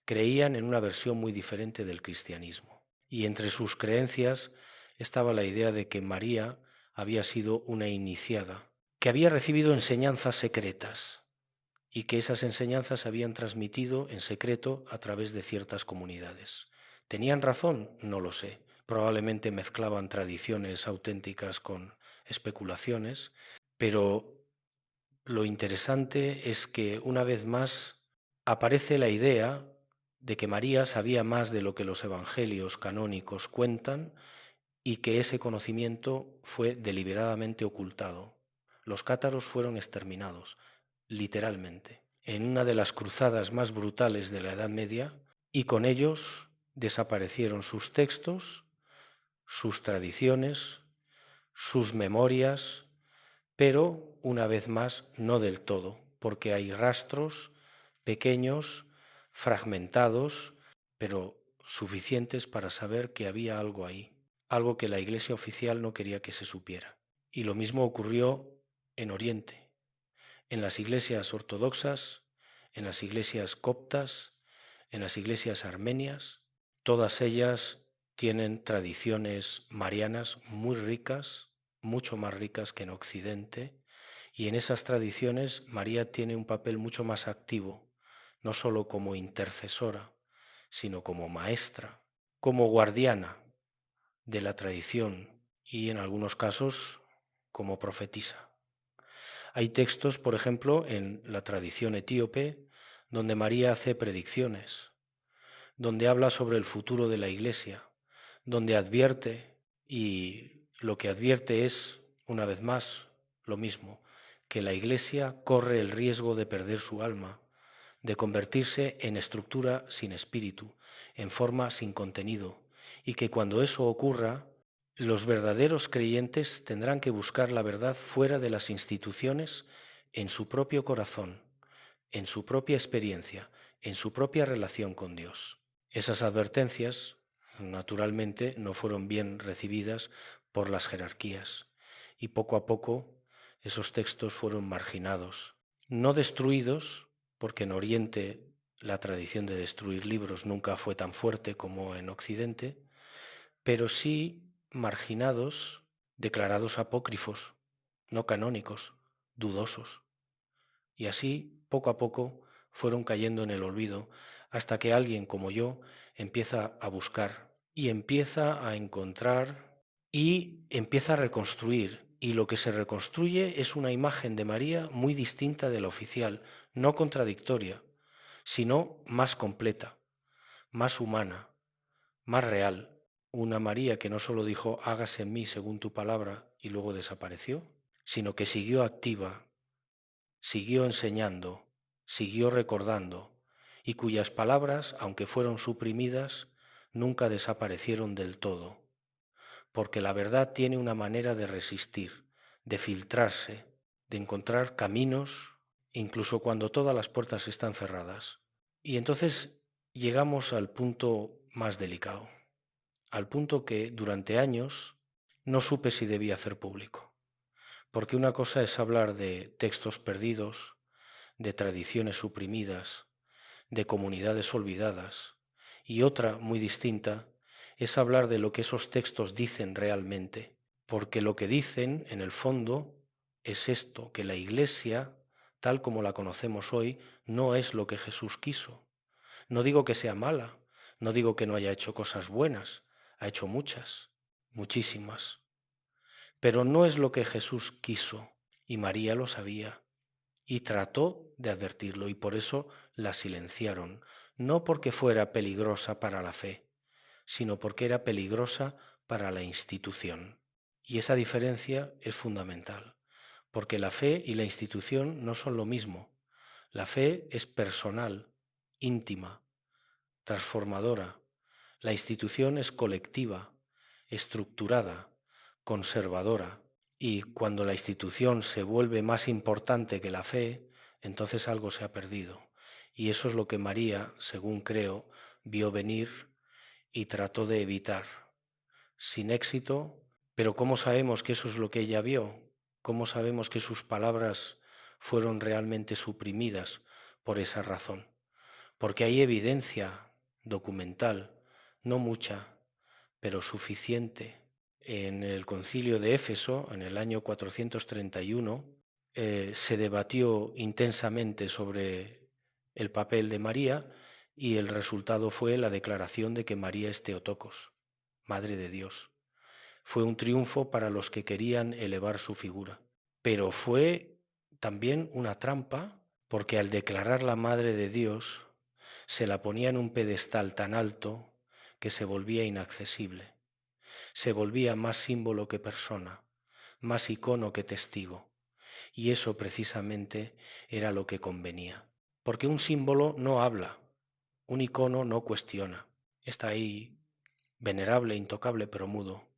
Creían en una versión muy diferente del cristianismo. Y entre sus creencias estaba la idea de que María había sido una iniciada, que había recibido enseñanzas secretas y que esas enseñanzas se habían transmitido en secreto a través de ciertas comunidades. ¿Tenían razón? No lo sé. Probablemente mezclaban tradiciones auténticas con especulaciones, pero lo interesante es que una vez más aparece la idea de que María sabía más de lo que los evangelios canónicos cuentan y que ese conocimiento fue deliberadamente ocultado. Los cátaros fueron exterminados, literalmente, en una de las cruzadas más brutales de la Edad Media, y con ellos desaparecieron sus textos, sus tradiciones, sus memorias, pero una vez más no del todo, porque hay rastros pequeños, fragmentados, pero suficientes para saber que había algo ahí, algo que la Iglesia oficial no quería que se supiera. Y lo mismo ocurrió en Oriente, en las iglesias ortodoxas, en las iglesias coptas, en las iglesias armenias. Todas ellas tienen tradiciones marianas muy ricas, mucho más ricas que en Occidente, y en esas tradiciones María tiene un papel mucho más activo, no solo como intercesora, sino como maestra, como guardiana de la tradición y en algunos casos como profetisa. Hay textos, por ejemplo, en la tradición etíope, donde María hace predicciones, donde habla sobre el futuro de la Iglesia, donde advierte, y lo que advierte es, una vez más, lo mismo, que la Iglesia corre el riesgo de perder su alma, de convertirse en estructura sin espíritu, en forma sin contenido, y que cuando eso ocurra, los verdaderos creyentes tendrán que buscar la verdad fuera de las instituciones, en su propio corazón, en su propia experiencia, en su propia relación con Dios. Esas advertencias, naturalmente, no fueron bien recibidas por las jerarquías y poco a poco esos textos fueron marginados, no destruidos, porque en Oriente la tradición de destruir libros nunca fue tan fuerte como en Occidente, pero sí marginados, declarados apócrifos, no canónicos, dudosos. Y así, poco a poco, fueron cayendo en el olvido hasta que alguien como yo empieza a buscar y empieza a encontrar y empieza a reconstruir. Y lo que se reconstruye es una imagen de María muy distinta de la oficial, no contradictoria, sino más completa, más humana, más real. Una María que no solo dijo hágase en mí según tu palabra y luego desapareció, sino que siguió activa, siguió enseñando, siguió recordando, y cuyas palabras, aunque fueron suprimidas, nunca desaparecieron del todo, porque la verdad tiene una manera de resistir, de filtrarse, de encontrar caminos, incluso cuando todas las puertas están cerradas. Y entonces llegamos al punto más delicado, al punto que durante años no supe si debía hacer público, porque una cosa es hablar de textos perdidos, de tradiciones suprimidas, de comunidades olvidadas, y otra muy distinta es hablar de lo que esos textos dicen realmente, porque lo que dicen, en el fondo, es esto, que la Iglesia, tal como la conocemos hoy, no es lo que Jesús quiso. No digo que sea mala, no digo que no haya hecho cosas buenas, ha hecho muchas, muchísimas, pero no es lo que Jesús quiso, y María lo sabía. Y trató de advertirlo y por eso la silenciaron, no porque fuera peligrosa para la fe, sino porque era peligrosa para la institución. Y esa diferencia es fundamental, porque la fe y la institución no son lo mismo. La fe es personal, íntima, transformadora. La institución es colectiva, estructurada, conservadora. Y cuando la institución se vuelve más importante que la fe, entonces algo se ha perdido. Y eso es lo que María, según creo, vio venir y trató de evitar. Sin éxito, pero ¿cómo sabemos que eso es lo que ella vio? ¿Cómo sabemos que sus palabras fueron realmente suprimidas por esa razón? Porque hay evidencia documental, no mucha, pero suficiente. En el concilio de Éfeso, en el año 431, se debatió intensamente sobre el papel de María y el resultado fue la declaración de que María es Theotokos, Madre de Dios. Fue un triunfo para los que querían elevar su figura, pero fue también una trampa porque al declararla Madre de Dios se la ponía en un pedestal tan alto que se volvía inaccesible. Se volvía más símbolo que persona, más icono que testigo. Y eso precisamente era lo que convenía. Porque un símbolo no habla, un icono no cuestiona. Está ahí venerable, intocable, pero mudo.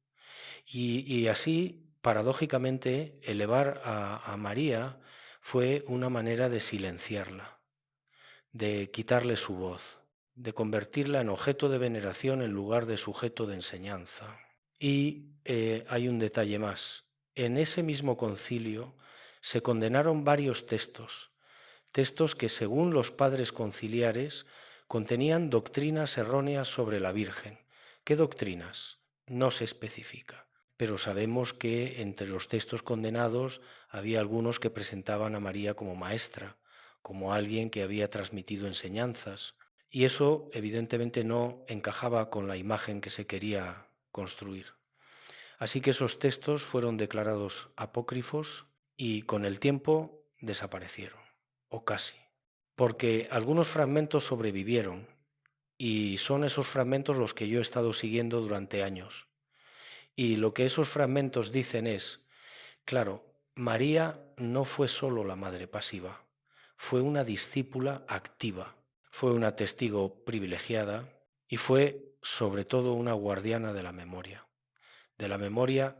Y así, paradójicamente, elevar a María fue una manera de silenciarla, de quitarle su voz, de convertirla en objeto de veneración en lugar de sujeto de enseñanza. Y hay un detalle más. En ese mismo concilio se condenaron varios textos que según los padres conciliares contenían doctrinas erróneas sobre la Virgen. ¿Qué doctrinas? No se especifica, pero sabemos que entre los textos condenados había algunos que presentaban a María como maestra, como alguien que había transmitido enseñanzas, y eso evidentemente no encajaba con la imagen que se quería construir. Así que esos textos fueron declarados apócrifos y con el tiempo desaparecieron, o casi, porque algunos fragmentos sobrevivieron y son esos fragmentos los que yo he estado siguiendo durante años. Y lo que esos fragmentos dicen es, claro, María no fue solo la madre pasiva, fue una discípula activa, fue una testigo privilegiada y fue sobre todo una guardiana de la memoria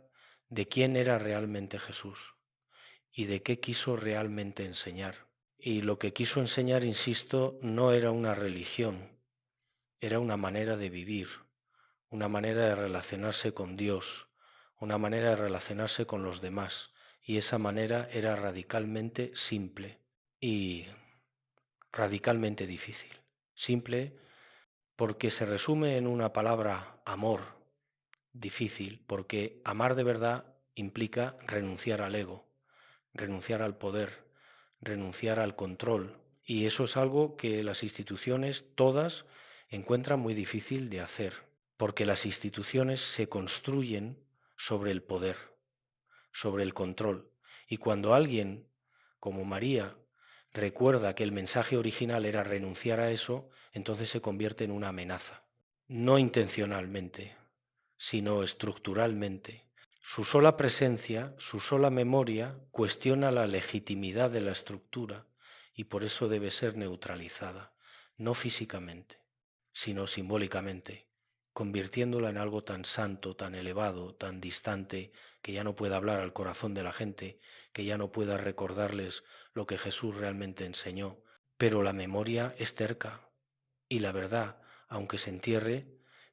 de quién era realmente Jesús y de qué quiso realmente enseñar. Y lo que quiso enseñar, insisto, no era una religión, era una manera de vivir, una manera de relacionarse con Dios, una manera de relacionarse con los demás. Y esa manera era radicalmente simple y radicalmente difícil. Simple porque se resume en una palabra, amor. Difícil porque amar de verdad implica renunciar al ego, renunciar al poder, renunciar al control. Y eso es algo que las instituciones todas encuentran muy difícil de hacer, porque las instituciones se construyen sobre el poder, sobre el control. Y cuando alguien, como María, recuerda que el mensaje original era renunciar a eso, entonces se convierte en una amenaza. No intencionalmente, sino estructuralmente. Su sola presencia, su sola memoria, cuestiona la legitimidad de la estructura y por eso debe ser neutralizada, no físicamente, sino simbólicamente, convirtiéndola en algo tan santo, tan elevado, tan distante, que ya no pueda hablar al corazón de la gente, que ya no pueda recordarles lo que Jesús realmente enseñó. Pero la memoria es terca y la verdad, aunque se entierre,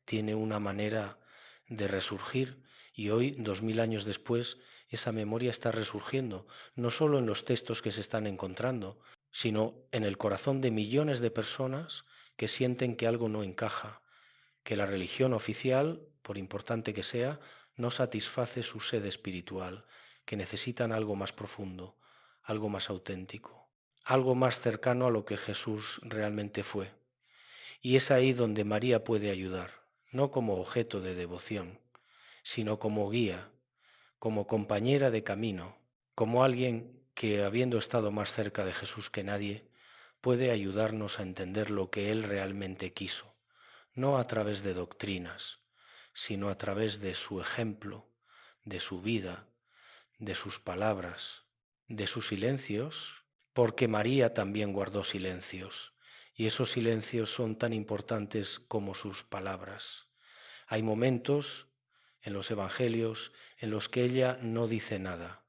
tiene una manera de resurgir y hoy, 2000 años después, esa memoria está resurgiendo, no solo en los textos que se están encontrando, sino en el corazón de millones de personas que sienten que algo no encaja, que la religión oficial, por importante que sea, no satisface su sed espiritual, que necesitan algo más profundo, algo más auténtico, algo más cercano a lo que Jesús realmente fue. Y es ahí donde María puede ayudar, no como objeto de devoción, sino como guía, como compañera de camino, como alguien que, habiendo estado más cerca de Jesús que nadie, puede ayudarnos a entender lo que Él realmente quiso, no a través de doctrinas, sino a través de su ejemplo, de su vida, de sus palabras, de sus silencios, porque María también guardó silencios, y esos silencios son tan importantes como sus palabras. Hay momentos en los evangelios en los que ella no dice nada,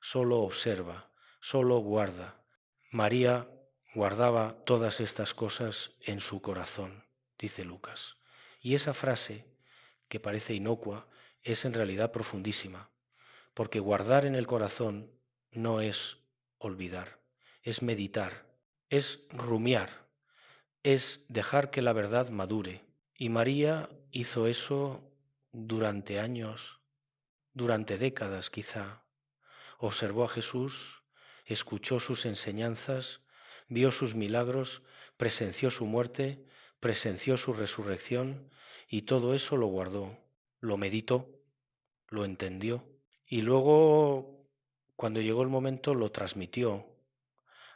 solo observa, solo guarda. María guardaba todas estas cosas en su corazón, dice Lucas. Y esa frase, que parece inocua, es en realidad profundísima, porque guardar en el corazón no es olvidar, es meditar, es rumiar, es dejar que la verdad madure. Y María hizo eso durante años, durante décadas quizá. Observó a Jesús, escuchó sus enseñanzas, vio sus milagros, presenció su muerte, presenció su resurrección y todo eso lo guardó, lo meditó, lo entendió y luego, cuando llegó el momento, lo transmitió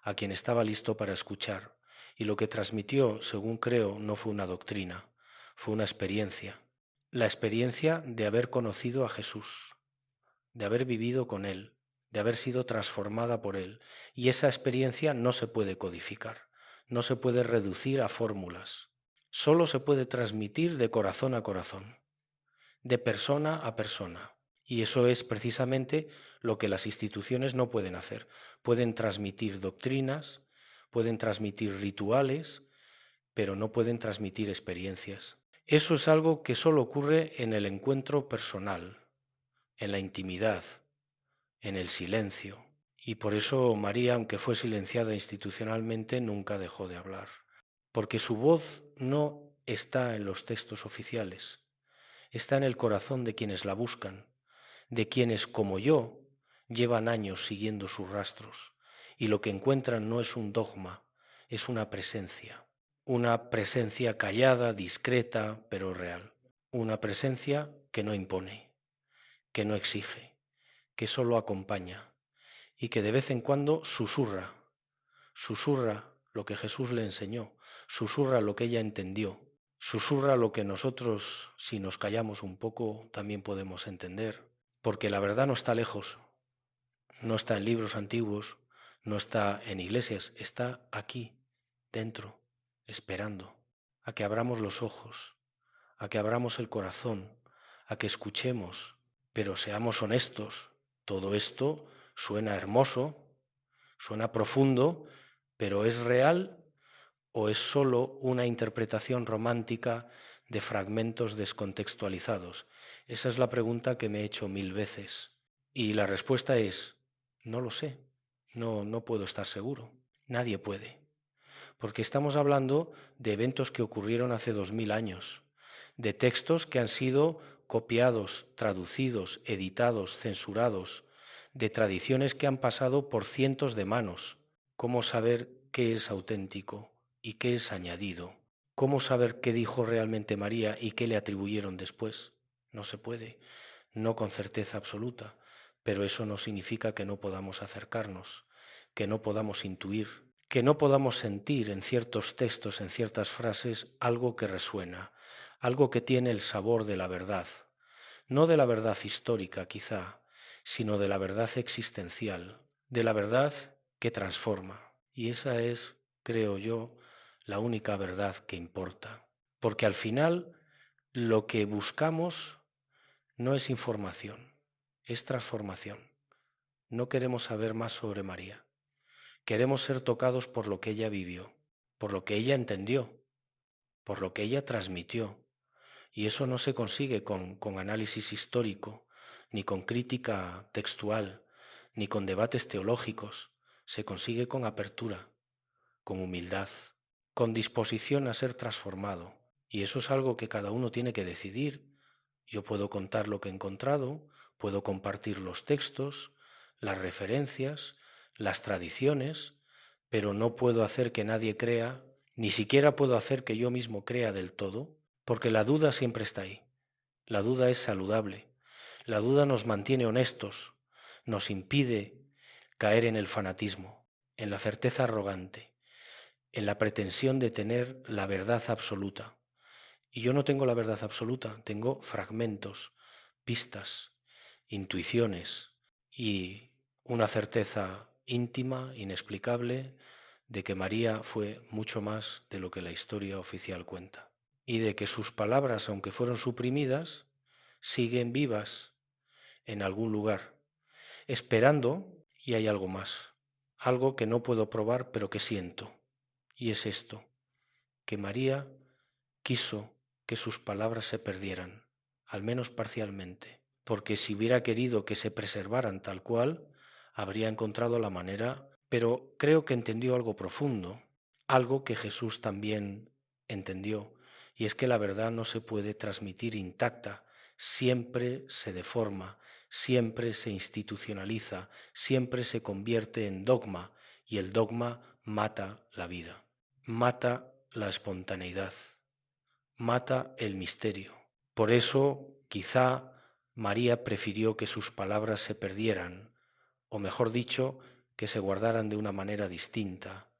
a quien estaba listo para escuchar. Y lo que transmitió, según creo, no fue una doctrina, fue una experiencia. La experiencia de haber conocido a Jesús, de haber vivido con Él, de haber sido transformada por Él. Y esa experiencia no se puede codificar, no se puede reducir a fórmulas. Solo se puede transmitir de corazón a corazón, de persona a persona. Y eso es precisamente lo que las instituciones no pueden hacer. Pueden transmitir doctrinas, pueden transmitir rituales, pero no pueden transmitir experiencias. Eso es algo que solo ocurre en el encuentro personal, en la intimidad, en el silencio. Y por eso María, aunque fue silenciada institucionalmente, nunca dejó de hablar. Porque su voz no está en los textos oficiales, está en el corazón de quienes la buscan, de quienes, como yo, llevan años siguiendo sus rastros, y lo que encuentran no es un dogma, es una presencia callada, discreta, pero real, una presencia que no impone, que no exige, que solo acompaña y que de vez en cuando susurra lo que Jesús le enseñó, susurra lo que ella entendió, susurra lo que nosotros, si nos callamos un poco, también podemos entender, porque la verdad no está lejos, no está en libros antiguos, no está en iglesias, está aquí, dentro, esperando a que abramos los ojos, a que abramos el corazón, a que escuchemos, pero seamos honestos. Todo esto suena hermoso, suena profundo, pero ¿es real o es solo una interpretación romántica de fragmentos descontextualizados? Esa es la pregunta que me he hecho 1000 veces. Y la respuesta es, no lo sé, no puedo estar seguro, nadie puede. Porque estamos hablando de eventos que ocurrieron hace 2000 años, de textos que han sido copiados, traducidos, editados, censurados, de tradiciones que han pasado por cientos de manos. ¿Cómo saber qué es auténtico y qué es añadido? ¿Cómo saber qué dijo realmente María y qué le atribuyeron después? No se puede, no con certeza absoluta, pero eso no significa que no podamos acercarnos, que no podamos intuir, que no podamos sentir en ciertos textos, en ciertas frases, algo que resuena, algo que tiene el sabor de la verdad, no de la verdad histórica quizá, sino de la verdad existencial, de la verdad que transforma. Y esa es, creo yo, la única verdad que importa. Porque al final lo que buscamos no es información, es transformación. No queremos saber más sobre María. Queremos ser tocados por lo que ella vivió, por lo que ella entendió, por lo que ella transmitió. Y eso no se consigue con análisis histórico, ni con crítica textual, ni con debates teológicos. Se consigue con apertura, con humildad, con disposición a ser transformado. Y eso es algo que cada uno tiene que decidir. Yo puedo contar lo que he encontrado, puedo compartir los textos, las referencias, las tradiciones, pero no puedo hacer que nadie crea, ni siquiera puedo hacer que yo mismo crea del todo, porque la duda siempre está ahí. La duda es saludable. La duda nos mantiene honestos, nos impide caer en el fanatismo, en la certeza arrogante, en la pretensión de tener la verdad absoluta. Y yo no tengo la verdad absoluta, tengo fragmentos, pistas, intuiciones y una certeza íntima, inexplicable, de que María fue mucho más de lo que la historia oficial cuenta. Y de que sus palabras, aunque fueron suprimidas, siguen vivas en algún lugar, esperando, y hay algo más, algo que no puedo probar, pero que siento. Y es esto, que María quiso que sus palabras se perdieran, al menos parcialmente, porque si hubiera querido que se preservaran tal cual, habría encontrado la manera, pero creo que entendió algo profundo, algo que Jesús también entendió, y es que la verdad no se puede transmitir intacta, siempre se deforma, siempre se institucionaliza, siempre se convierte en dogma, y el dogma mata la vida, mata la espontaneidad, mata el misterio. Por eso, quizá María prefirió que sus palabras se perdieran, o mejor dicho, que se guardaran de una manera distinta,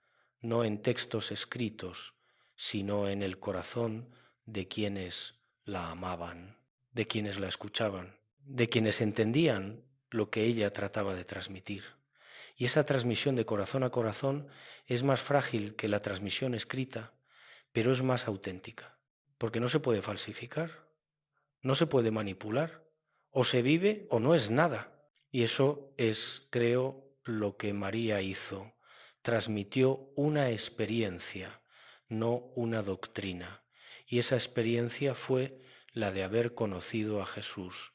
no en textos escritos, sino en el corazón de quienes la amaban, de quienes la escuchaban, de quienes entendían lo que ella trataba de transmitir. Y esa transmisión de corazón a corazón es más frágil que la transmisión escrita, pero es más auténtica, porque no se puede falsificar, no se puede manipular, o se vive o no es nada. Y eso es, creo, lo que María hizo. Transmitió una experiencia, no una doctrina. Y esa experiencia fue la de haber conocido a Jesús,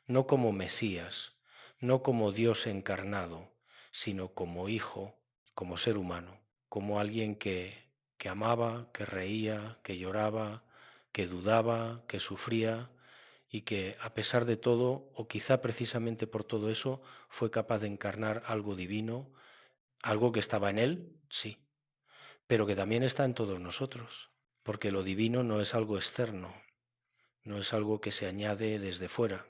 no como Mesías, no como Dios encarnado, sino como hijo, como ser humano, como alguien que amaba, que reía, que lloraba, que dudaba, que sufría, y que a pesar de todo, o quizá precisamente por todo eso, fue capaz de encarnar algo divino, algo que estaba en él, sí, pero que también está en todos nosotros, porque lo divino no es algo externo, no es algo que se añade desde fuera,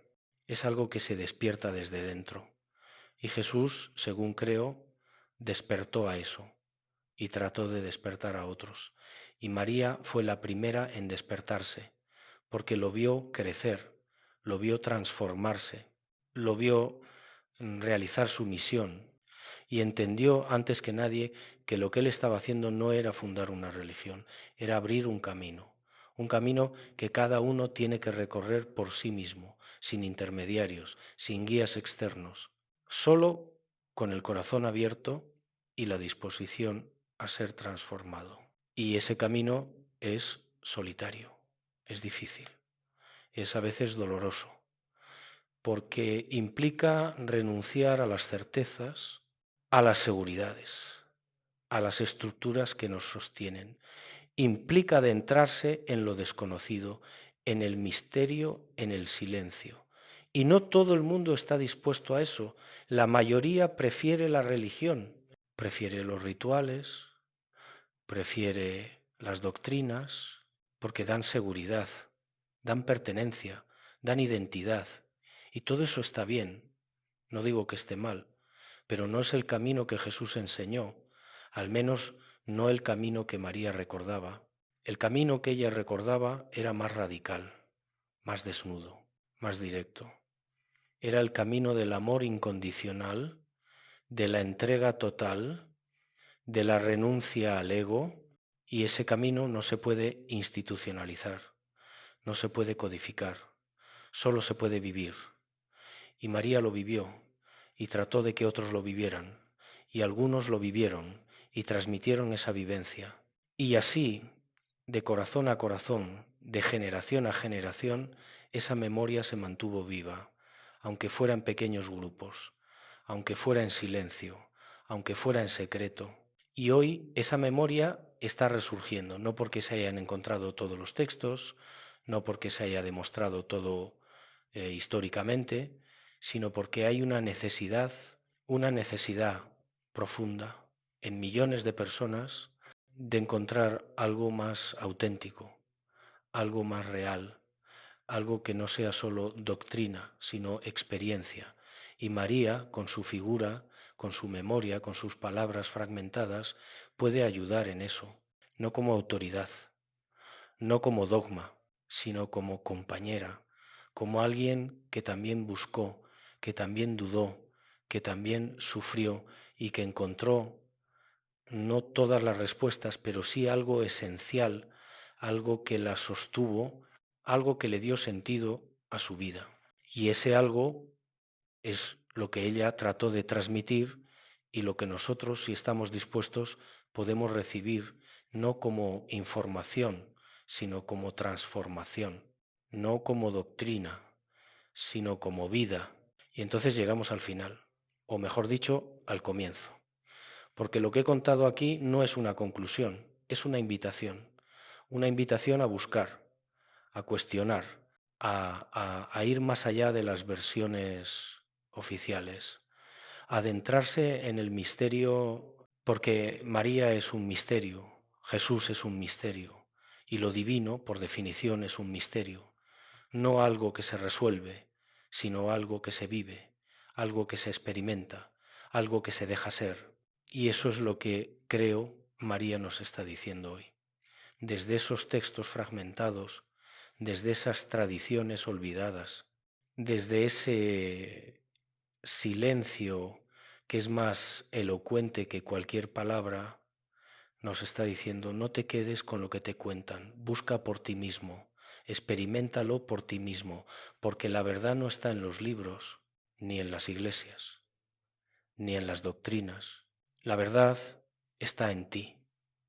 es algo que se despierta desde dentro. Y Jesús, según creo, despertó a eso y trató de despertar a otros. Y María fue la primera en despertarse, porque lo vio crecer, lo vio transformarse, lo vio realizar su misión y entendió antes que nadie que lo que él estaba haciendo no era fundar una religión, era abrir un camino que cada uno tiene que recorrer por sí mismo, sin intermediarios, sin guías externos, solo con el corazón abierto y la disposición a ser transformado. Y ese camino es solitario, es difícil, es a veces doloroso, porque implica renunciar a las certezas, a las seguridades, a las estructuras que nos sostienen. Implica adentrarse en lo desconocido, en el misterio, en el silencio. Y no todo el mundo está dispuesto a eso. La mayoría prefiere la religión, prefiere los rituales, prefiere las doctrinas, porque dan seguridad, dan pertenencia, dan identidad. Y todo eso está bien, no digo que esté mal, pero no es el camino que Jesús enseñó, al menos no el camino que María recordaba. El camino que ella recordaba era más radical, más desnudo, más directo. Era el camino del amor incondicional, de la entrega total, de la renuncia al ego, y ese camino no se puede institucionalizar, no se puede codificar, solo se puede vivir. Y María lo vivió y trató de que otros lo vivieran, y algunos lo vivieron y transmitieron esa vivencia. Y así, de corazón a corazón, de generación a generación, esa memoria se mantuvo viva, aunque fuera en pequeños grupos, aunque fuera en silencio, aunque fuera en secreto. Y hoy esa memoria está resurgiendo, no porque se hayan encontrado todos los textos, no porque se haya demostrado todo históricamente, sino porque hay una necesidad profunda en millones de personas de encontrar algo más auténtico, algo más real, algo que no sea solo doctrina, sino experiencia. Y María, con su figura, con su memoria, con sus palabras fragmentadas, puede ayudar en eso, no como autoridad, no como dogma, sino como compañera, como alguien que también buscó, que también dudó, que también sufrió y que encontró no todas las respuestas, pero sí algo esencial, algo que la sostuvo, algo que le dio sentido a su vida. Y ese algo es lo que ella trató de transmitir y lo que nosotros, si estamos dispuestos, podemos recibir no como información, sino como transformación, no como doctrina, sino como vida. Y entonces llegamos al final, o mejor dicho, al comienzo. Porque lo que he contado aquí no es una conclusión, es una invitación a buscar, a cuestionar, a ir más allá de las versiones oficiales, a adentrarse en el misterio, porque María es un misterio, Jesús es un misterio, y lo divino, por definición, es un misterio, no algo que se resuelve, sino algo que se vive, algo que se experimenta, algo que se deja ser. Y eso es lo que creo María nos está diciendo hoy. Desde esos textos fragmentados, desde esas tradiciones olvidadas, desde ese silencio que es más elocuente que cualquier palabra, nos está diciendo, no te quedes con lo que te cuentan, busca por ti mismo, experiméntalo por ti mismo, porque la verdad no está en los libros, ni en las iglesias, ni en las doctrinas. La verdad está en ti,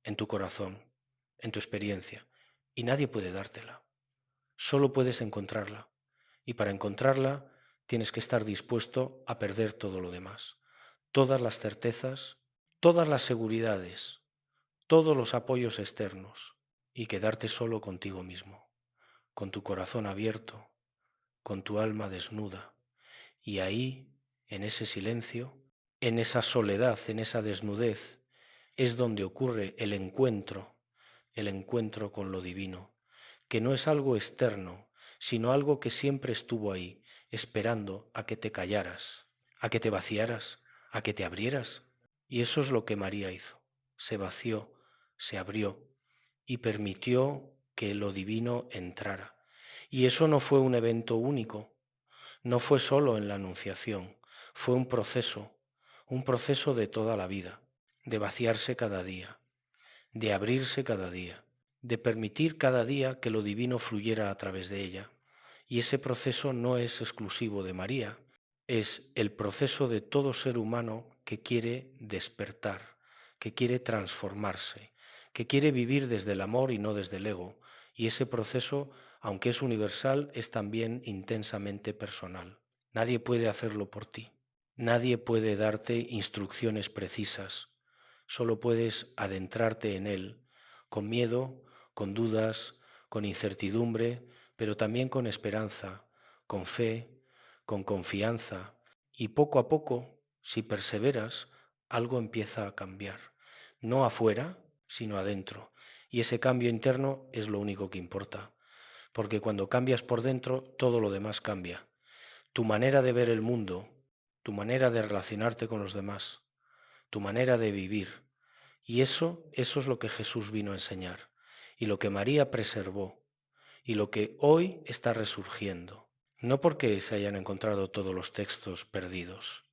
en tu corazón, en tu experiencia, y nadie puede dártela. Solo puedes encontrarla, y para encontrarla tienes que estar dispuesto a perder todo lo demás, todas las certezas, todas las seguridades, todos los apoyos externos, y quedarte solo contigo mismo, con tu corazón abierto, con tu alma desnuda, y ahí, en ese silencio, en esa soledad, en esa desnudez, es donde ocurre el encuentro con lo divino, que no es algo externo, sino algo que siempre estuvo ahí, esperando a que te callaras, a que te vaciaras, a que te abrieras. Y eso es lo que María hizo. Se vació, se abrió y permitió que lo divino entrara. Y eso no fue un evento único, no fue solo en la Anunciación, fue un proceso de toda la vida, de vaciarse cada día, de abrirse cada día, de permitir cada día que lo divino fluyera a través de ella. Y ese proceso no es exclusivo de María, es el proceso de todo ser humano que quiere despertar, que quiere transformarse, que quiere vivir desde el amor y no desde el ego. Y ese proceso, aunque es universal, es también intensamente personal. Nadie puede hacerlo por ti. Nadie puede darte instrucciones precisas. Solo puedes adentrarte en él, con miedo, con dudas, con incertidumbre, pero también con esperanza, con fe, con confianza. Y poco a poco, si perseveras, algo empieza a cambiar. No afuera, sino adentro. Y ese cambio interno es lo único que importa. Porque cuando cambias por dentro, todo lo demás cambia. Tu manera de ver el mundo, tu manera de relacionarte con los demás, tu manera de vivir. Y eso es lo que Jesús vino a enseñar, y lo que María preservó, y lo que hoy está resurgiendo. No porque se hayan encontrado todos los textos perdidos,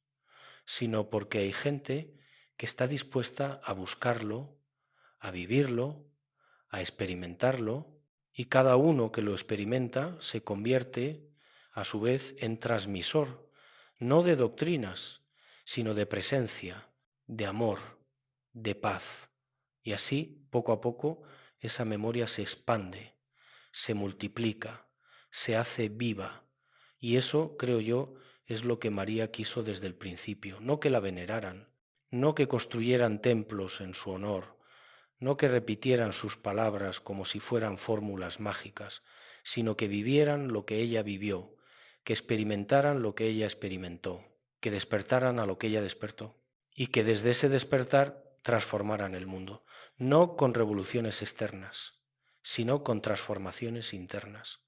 sino porque hay gente que está dispuesta a buscarlo, a vivirlo, a experimentarlo, y cada uno que lo experimenta se convierte, a su vez, en transmisor, no de doctrinas, sino de presencia, de amor, de paz. Y así, poco a poco, esa memoria se expande, se multiplica, se hace viva. Y eso, creo yo, es lo que María quiso desde el principio. No que la veneraran, no que construyeran templos en su honor, no que repitieran sus palabras como si fueran fórmulas mágicas, sino que vivieran lo que ella vivió, que experimentaran lo que ella experimentó, que despertaran a lo que ella despertó y que desde ese despertar transformaran el mundo, no con revoluciones externas, sino con transformaciones internas,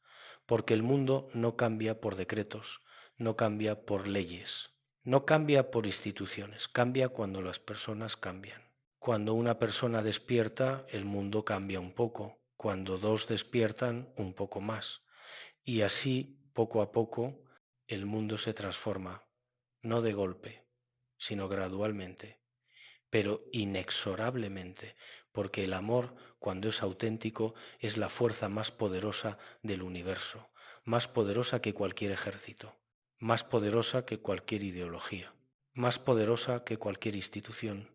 porque el mundo no cambia por decretos, no cambia por leyes, no cambia por instituciones, cambia cuando las personas cambian. Cuando una persona despierta, el mundo cambia un poco. Cuando dos despiertan, un poco más. Y así, poco a poco, el mundo se transforma, no de golpe, sino gradualmente, pero inexorablemente, porque el amor, cuando es auténtico, es la fuerza más poderosa del universo, más poderosa que cualquier ejército, más poderosa que cualquier ideología, más poderosa que cualquier institución.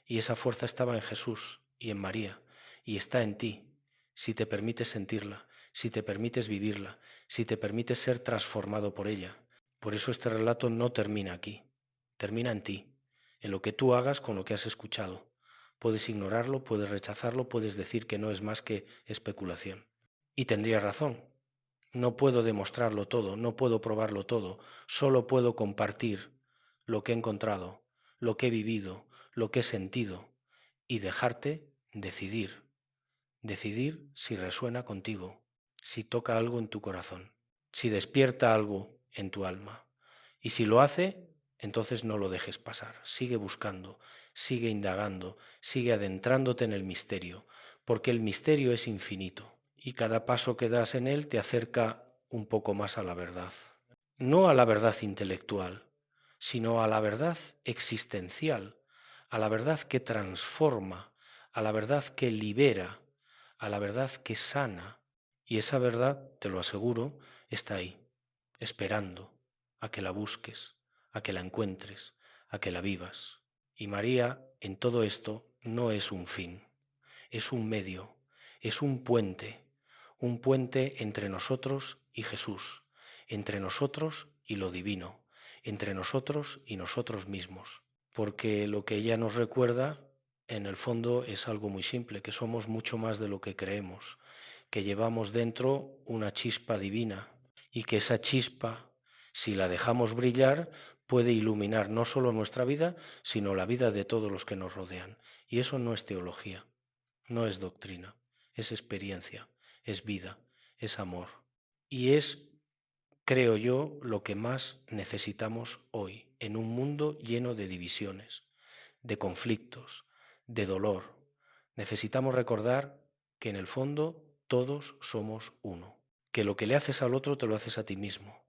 Y esa fuerza estaba en Jesús y en María, y está en ti, si te permites sentirla, si te permites vivirla, si te permites ser transformado por ella. Por eso este relato no termina aquí, termina en ti, en lo que tú hagas con lo que has escuchado. Puedes ignorarlo, puedes rechazarlo, puedes decir que no es más que especulación. Y tendrías razón. No puedo demostrarlo todo, no puedo probarlo todo, solo puedo compartir lo que he encontrado, lo que he vivido, lo que he sentido, y dejarte decidir si resuena contigo, si toca algo en tu corazón, si despierta algo en tu alma. Y si lo hace, entonces no lo dejes pasar, sigue buscando, sigue indagando, sigue adentrándote en el misterio, porque el misterio es infinito y cada paso que das en él te acerca un poco más a la verdad. No a la verdad intelectual, sino a la verdad existencial, a la verdad que transforma, a la verdad que libera, a la verdad que sana. Y esa verdad, te lo aseguro, está ahí, esperando a que la busques, a que la encuentres, a que la vivas. Y María, en todo esto, no es un fin, es un medio, es un puente entre nosotros y Jesús, entre nosotros y lo divino, entre nosotros y nosotros mismos. Porque lo que ella nos recuerda, en el fondo, es algo muy simple, que somos mucho más de lo que creemos, que llevamos dentro una chispa divina y que esa chispa, si la dejamos brillar, puede iluminar no solo nuestra vida, sino la vida de todos los que nos rodean. Y eso no es teología, no es doctrina, es experiencia, es vida, es amor. Y es, creo yo, lo que más necesitamos hoy, en un mundo lleno de divisiones, de conflictos, de dolor. Necesitamos recordar que en el fondo todos somos uno, que lo que le haces al otro te lo haces a ti mismo,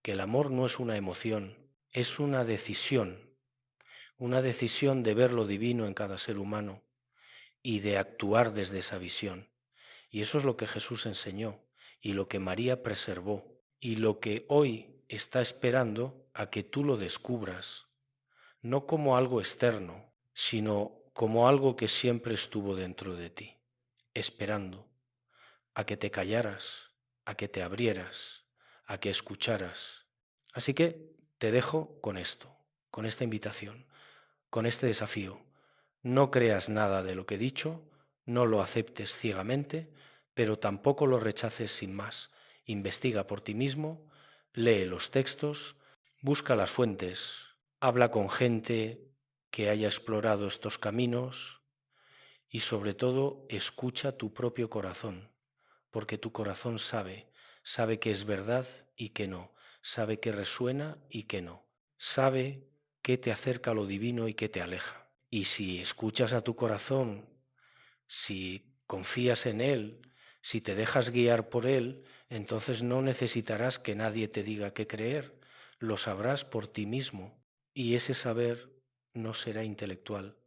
que el amor no es una emoción, es una decisión de ver lo divino en cada ser humano y de actuar desde esa visión. Y eso es lo que Jesús enseñó y lo que María preservó y lo que hoy está esperando a que tú lo descubras, no como algo externo, sino como algo que siempre estuvo dentro de ti, esperando a que te callaras, a que te abrieras, a que escucharas. Así que te dejo con esto, con esta invitación, con este desafío. No creas nada de lo que he dicho, no lo aceptes ciegamente, pero tampoco lo rechaces sin más. Investiga por ti mismo, lee los textos, busca las fuentes, habla con gente que haya explorado estos caminos y sobre todo escucha tu propio corazón, porque tu corazón sabe que es verdad y que no, sabe que resuena y que no, sabe qué te acerca a lo divino y qué te aleja. Y si escuchas a tu corazón, si confías en él, si te dejas guiar por él, entonces no necesitarás que nadie te diga qué creer, lo sabrás por ti mismo. Y ese saber no será intelectual,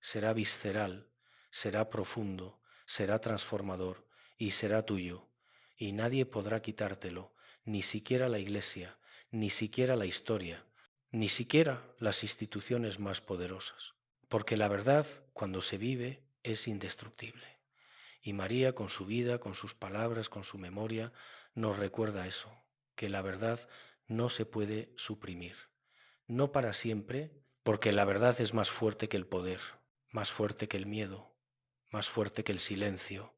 será visceral, será profundo, será transformador y será tuyo. Y nadie podrá quitártelo, ni siquiera la Iglesia, ni siquiera la historia, ni siquiera las instituciones más poderosas. Porque la verdad, cuando se vive, es indestructible. Y María, con su vida, con sus palabras, con su memoria, nos recuerda eso, que la verdad no se puede suprimir. No para siempre, porque la verdad es más fuerte que el poder, más fuerte que el miedo, más fuerte que el silencio.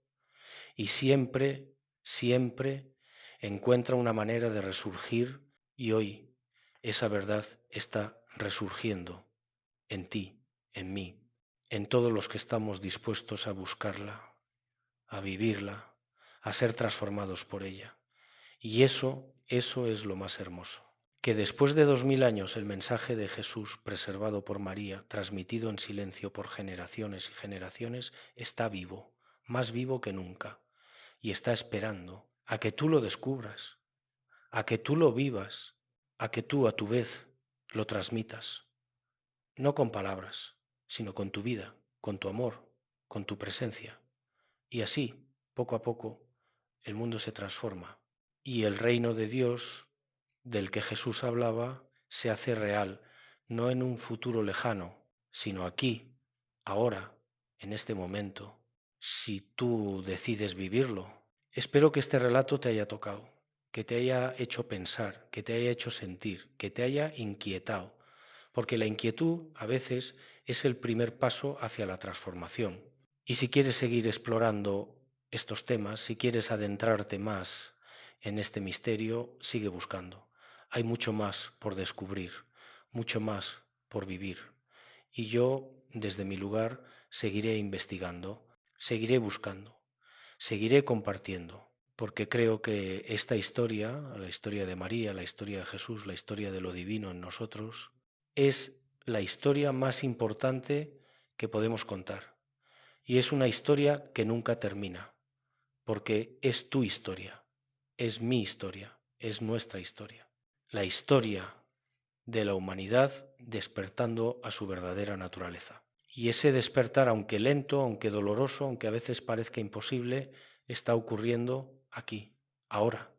Y siempre, siempre encuentra una manera de resurgir y hoy esa verdad está resurgiendo en ti, en mí, en todos los que estamos dispuestos a buscarla, a vivirla, a ser transformados por ella. Y eso es lo más hermoso. Que después de 2000 años el mensaje de Jesús preservado por María, transmitido en silencio por generaciones y generaciones, está vivo, más vivo que nunca, y está esperando a que tú lo descubras, a que tú lo vivas, a que tú a tu vez lo transmitas, no con palabras, sino con tu vida, con tu amor, con tu presencia. Y así, poco a poco, el mundo se transforma y el reino de Dios del que Jesús hablaba se hace real, no en un futuro lejano, sino aquí, ahora, en este momento, si tú decides vivirlo. Espero que este relato te haya tocado, que te haya hecho pensar, que te haya hecho sentir, que te haya inquietado, porque la inquietud a veces es el primer paso hacia la transformación. Y si quieres seguir explorando estos temas, si quieres adentrarte más en este misterio, sigue buscando. Hay mucho más por descubrir, mucho más por vivir. Y yo, desde mi lugar, seguiré investigando, seguiré buscando, seguiré compartiendo, porque creo que esta historia, la historia de María, la historia de Jesús, la historia de lo divino en nosotros, es la historia más importante que podemos contar. Y es una historia que nunca termina, porque es tu historia, es mi historia, es nuestra historia. La historia de la humanidad despertando a su verdadera naturaleza. Y ese despertar, aunque lento, aunque doloroso, aunque a veces parezca imposible, está ocurriendo aquí, ahora,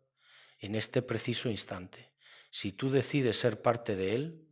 en este preciso instante. Si tú decides ser parte de él,